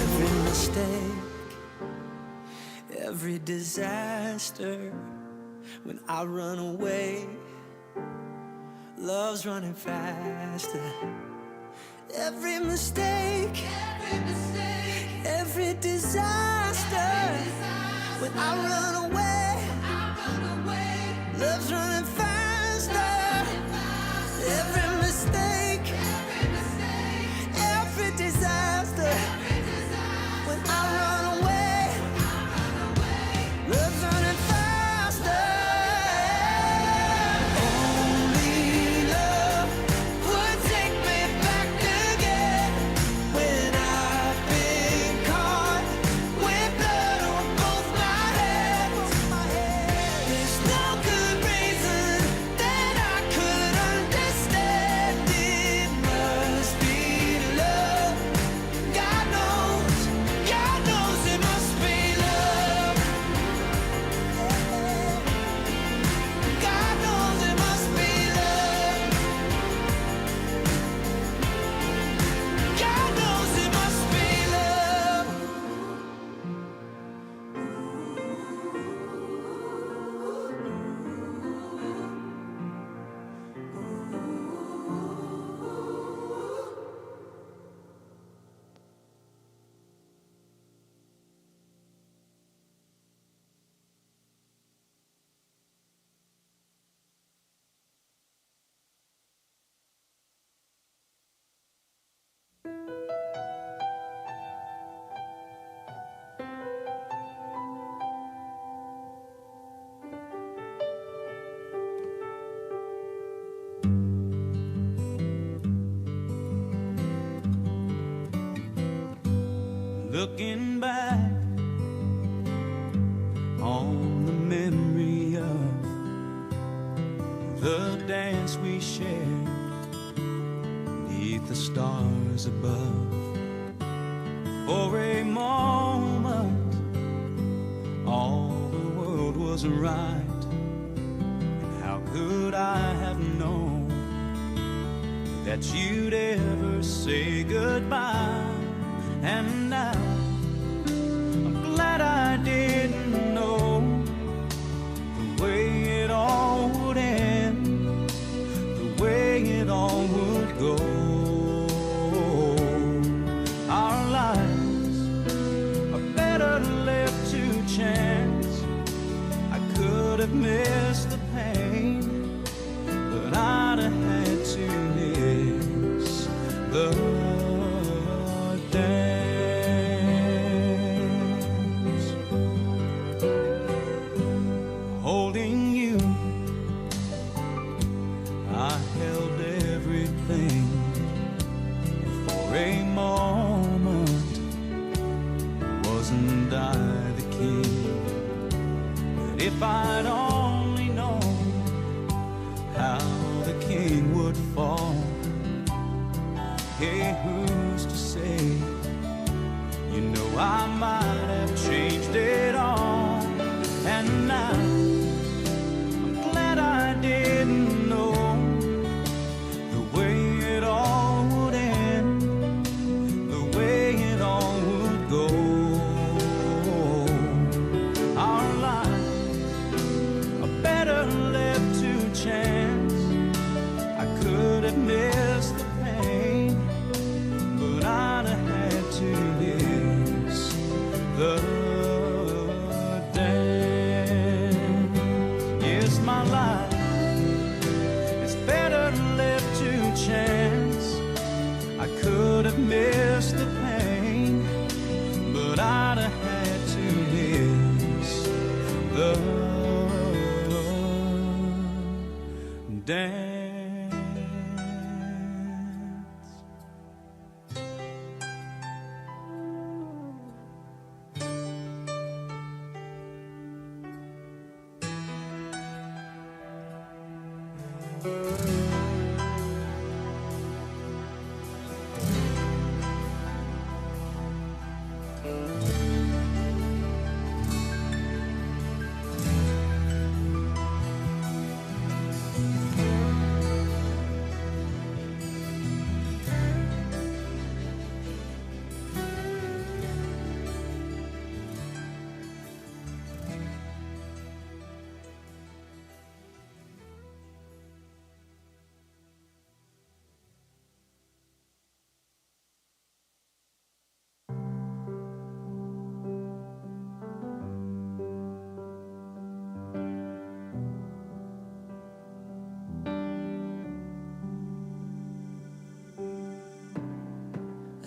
Every mistake, every disaster. When I run away, love's running faster. Every mistake, every disaster. When I run away, love's running faster. Every mistake, every disaster. When I run away, love's running faster. Only love would take me back again when I've been caught with blood on both my hands. There's no good reason that I could understand. It must be love. God knows it must be love. God knows it must be love. God knows it must be love. Looking back on the memory of the dance we shared beneath the stars above. For a moment, all the world was right. And how could I have known that you'd ever say goodbye? And now I'm glad I didn't know the way it all would end, the way it all would go. Our lives are better left to chance. I could have missed the pain, but I'd have had to miss the dance. Holding If I'd only known how the king would fall. Hey, who's to say? You know I might have changed it all. And now I'm glad I didn't know the way it all would end, the way it all would go. Our lives are better left to chance. I could have missed the pain, but I'd have had to miss the dance. Yes, my life is better left to chance. I could have missed the pain, but I'd have had to miss the dance.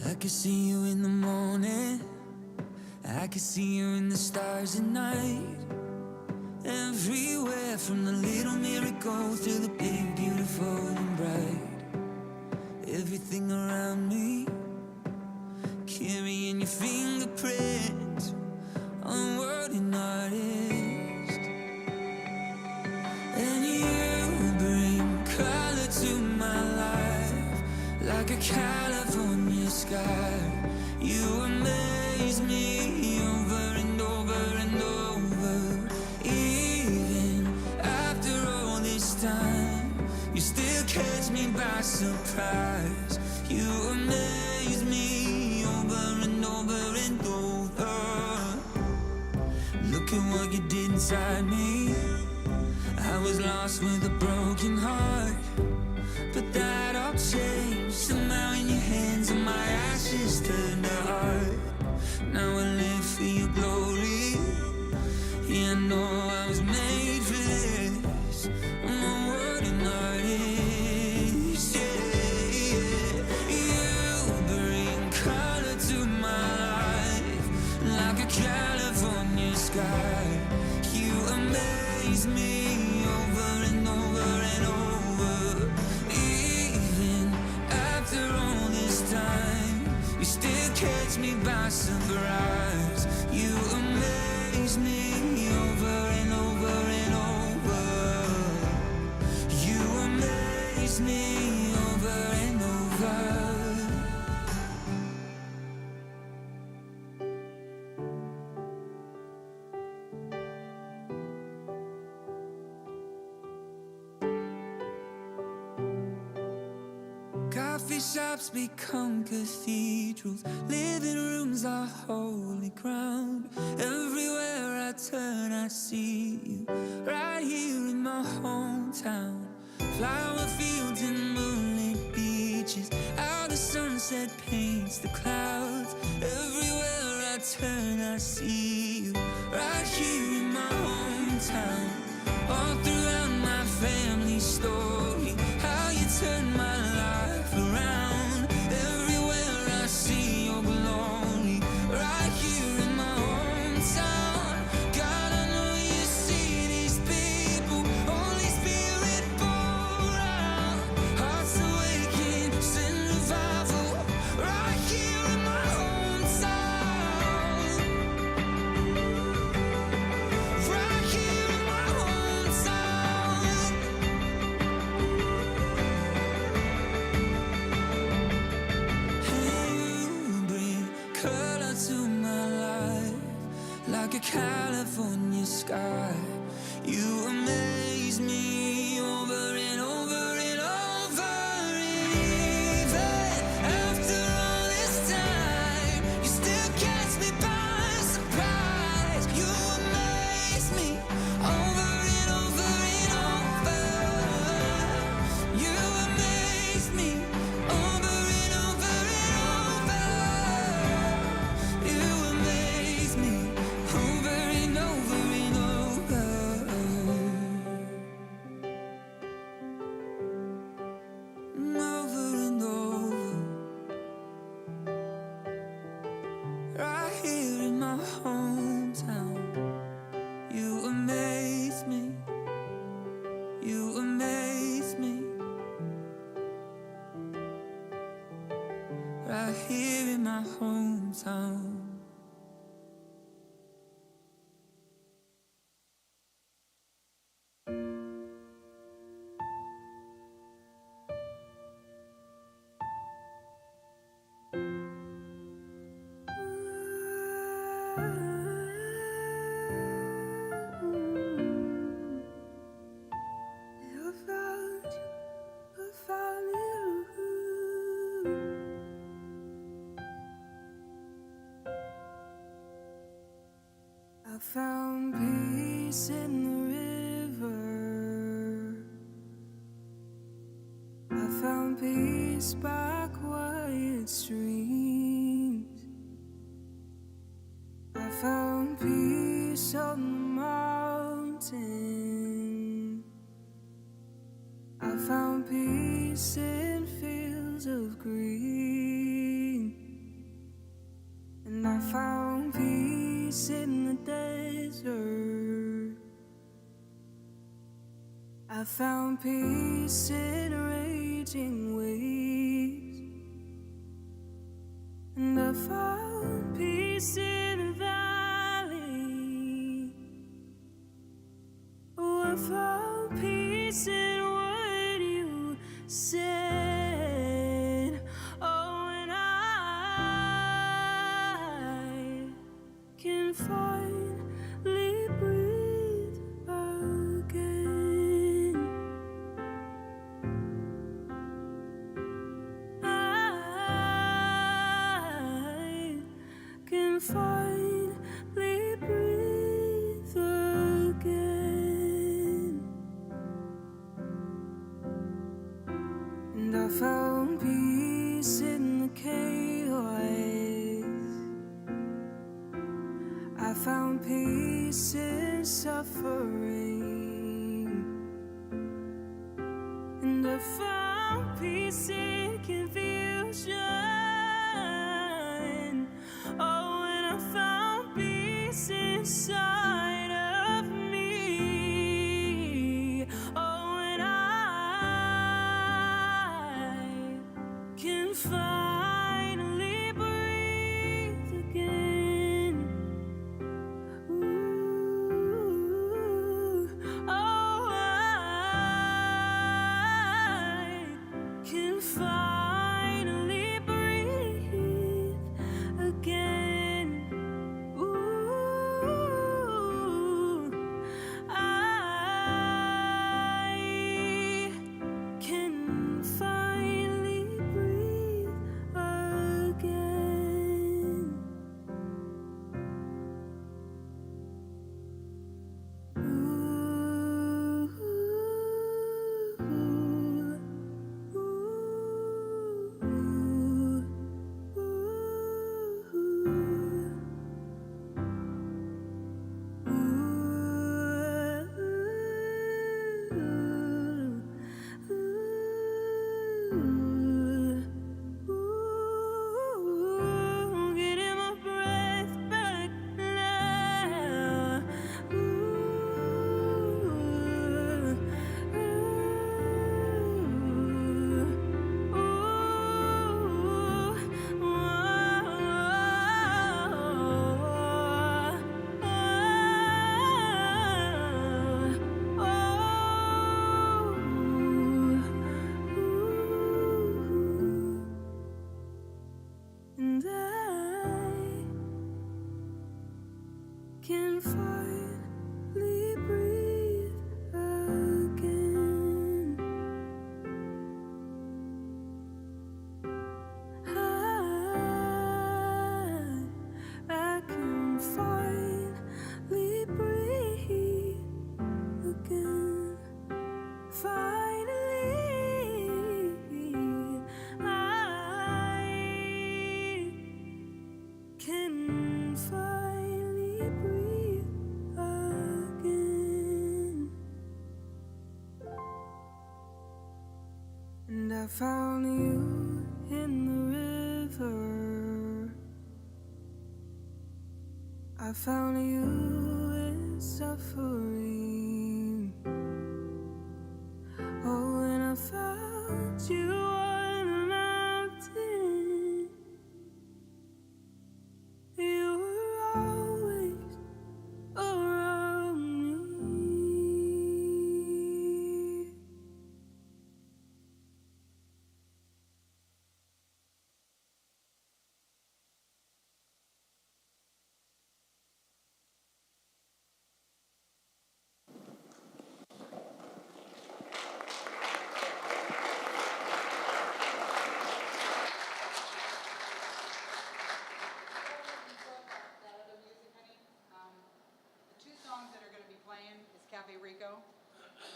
I can see you in the morning, I can see you in the stars at night. Everywhere, from the little miracle to the big, beautiful and bright. Everything around me, carrying your fingerprints, onward an artist. And you bring color to my life, like a California sky. You amaze me over and over and over. Even after all this time, you still catch me by surprise. You amaze me over and over and over. Look at what you did inside me. I was lost with a broken heart, but that all changed. Somehow in your hands and my ashes turned to art. Now I live for your glory. Yeah, I know I was made for this. I'm a wording artist. Yeah, yeah. You bring color to my life, like a California sky. You amaze me over and over and over. Even after all this time, you still catch me by surprise. You amaze me over and over and over. You amaze me over and over. Coffee shops become cathedrals, living rooms are holy ground. Everywhere I turn I see you, right here in my hometown. Flower fields and moonlit beaches, how the sunset paints the clouds. Everywhere I turn I see you, right here in my hometown. All throughout my family story, how you turned my life around. Everywhere I see your glory, right here in my hometown. God, I know you see these people, Holy Spirit pour out. Hearts awaken, send revival, right here in my hometown. my hometown. I found peace in the river. I found peace by quiet streams. I found peace on the mountain. I found peace in fields of green. And I found peace in the desert. I found peace in raging waves. And I found peace in the valley. Oh, I found peace in what you said. Oh, and I can finally breathe again. I can finally breathe again. And I found peace in the chaos. I found peace in suffering. And I found peace in confusion. Oh, and I found peace inside of me. Oh, and I can finally breathe again. Ooh, oh, I can finally breathe again. Ooh, I can finally breathe again. Getting my breath back now. And I can finally breathe again. I can finally breathe again. Finally, I can finally breathe again. And I found you in the river. I found you in suffering. Oh, and I found you on the mountain. Cafe Rico.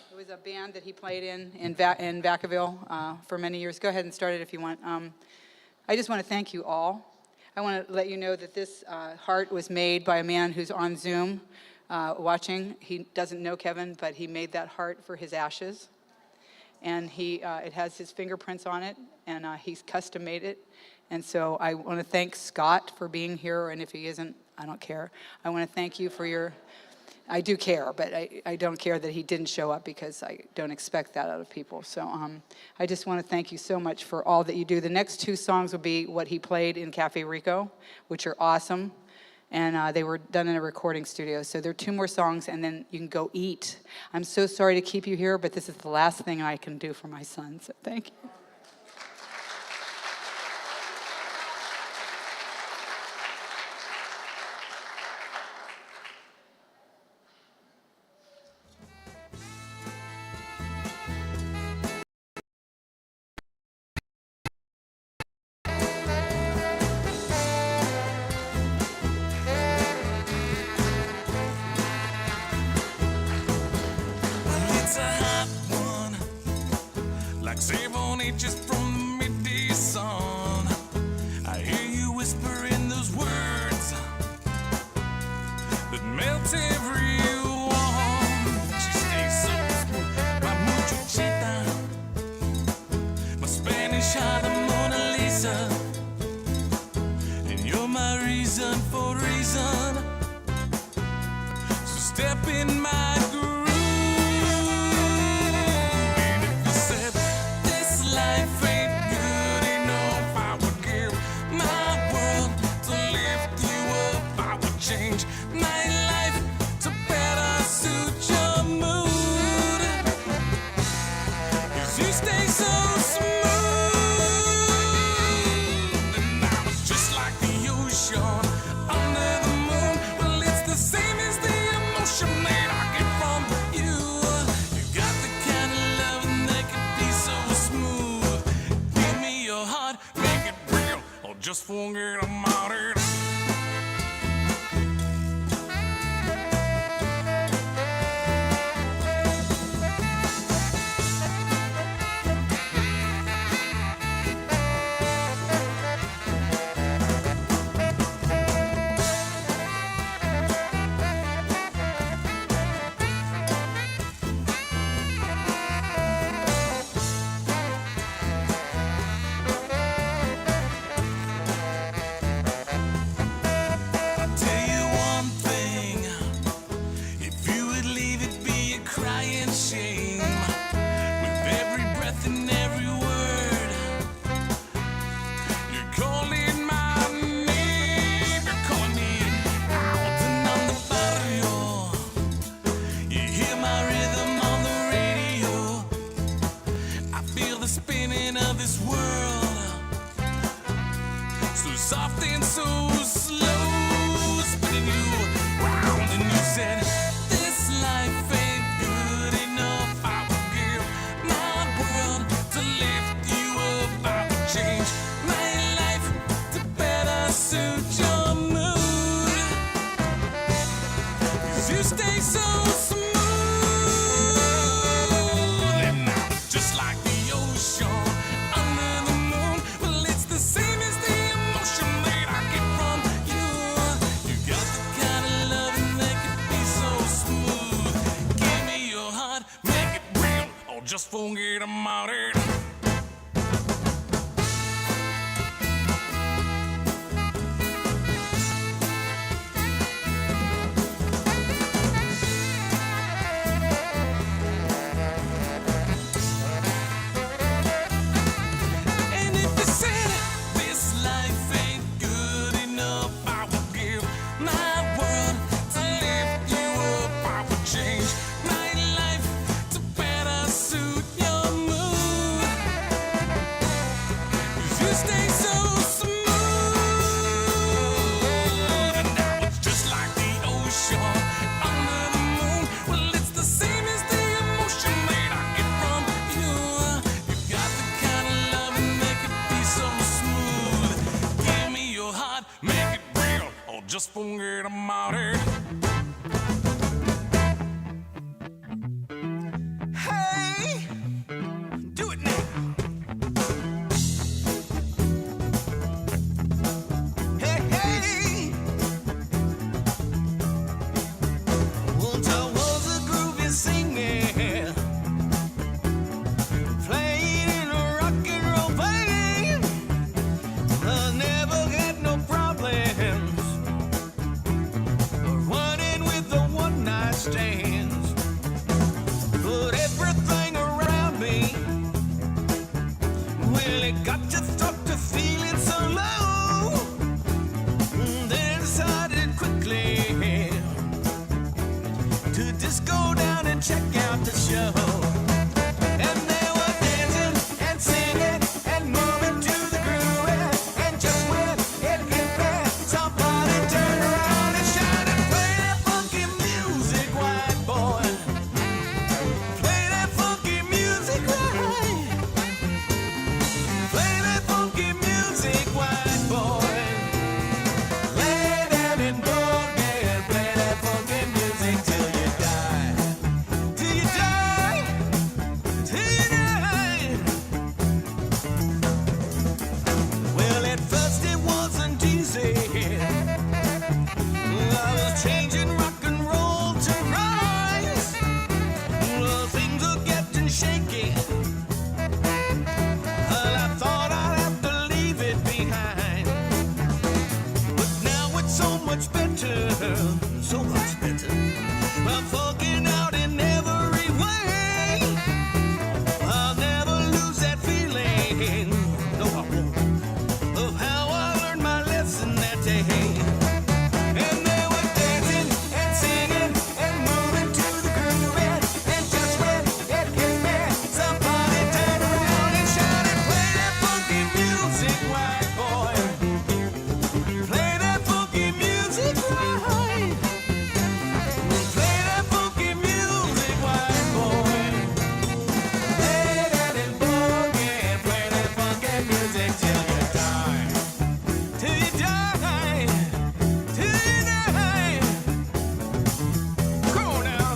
It was a band that he played in Vacaville for many years. Go ahead and start it if you want. I just want to thank you all. I want to let you know that this heart was made by a man who's on Zoom watching. He doesn't know Kevin, but he made that heart for his ashes. And it has his fingerprints on it, and he's custom made it. And so I want to thank Scott for being here, and if he isn't, I don't care. I want to thank you for your, I do care, but I don't care that he didn't show up because I don't expect that out of people. So I just want to thank you so much for all that you do. The next two songs will be what he played in Cafe Rico, which are awesome. And they were done in a recording studio. So there are two more songs, and then you can go eat. I'm so sorry to keep you here, but this is the last thing I can do for my son, so thank you. It's a hot one, like 7 inches from the midday sun. I hear you whispering those words that melt everyone. She stays so smooth, my muchachita, my Spanish Harlem Mona Lisa, and you're my reason for reason. So step in my groove. Change my life to better suit your mood. 'Cause you stay so smooth. And I was just like the ocean under the moon. Well, it's the same as the emotion that I get from you. You got the kind of loving that can be so smooth. Give me your heart, make it real, or just forget about it. Soft and so slow, spinning you round, and you said, this life ain't good enough. I would give my world to lift you up. I would change my life to better suit your mood. 'Cause you stay so smooth, and now it's just like the ocean under the moon. Well, it's the same as the emotion that I get from you. You got the kind of loving that can be so smooth. Give me your heart, make it real, or just forget about it. And if you said this life ain't good enough, I would give my world to lift you up. I would change my life to better suit your mood. 'Cause you stay so smooth, and now it's just like the ocean under the moon. Well, it's the same as the emotion that I get from you. You got the kind of loving that can be so smooth. Give me your heart, make it real, or just forget about it. check out the show. And they were dancing and singing and moving to the groove. And just when it hit there, somebody turned around and shouted, play that funky music, white boy. Play that funky music, right. Play that funky music, white boy. Lay down and boogie and play that funky music till you die. Till you die. Till you die. Well, at first it wasn't easy. I was changing rock and roll to rise. Well, things are getting shaky. Well, I thought I'd have to leave it behind. But now it's so much better. So much better. I'm fucking out in every way. I'll never lose that feeling. No, I won't. Of how I learned my lesson that day. And they were dancing and singing and moving to the groove. And just when it hit me, somebody turned around and shouted, play that funky music, white boy. Play that funky music, right. Play that funky music, white boy. Play that and boogie and play that funky music till you die. Till you die. Till you die. Come on now.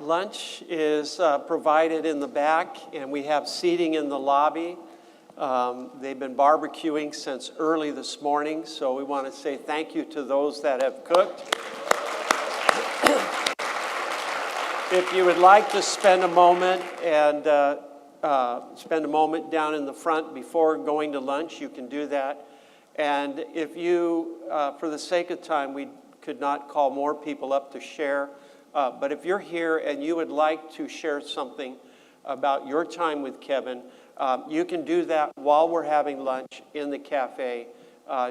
Lunch is provided in the back, and we have seating in the lobby. They've been barbecuing since early this morning, so we want to say thank you to those that have cooked. If you would like to spend a moment down in the front before going to lunch, you can do that. And if you, for the sake of time, we could not call more people up to share. But if you're here and you would like to share something about your time with Kevin, you can do that while we're having lunch in the cafe.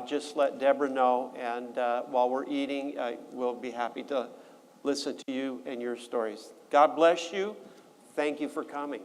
Just let Deborah know, and while we're eating, we'll be happy to listen to you and your stories. God bless you. Thank you for coming.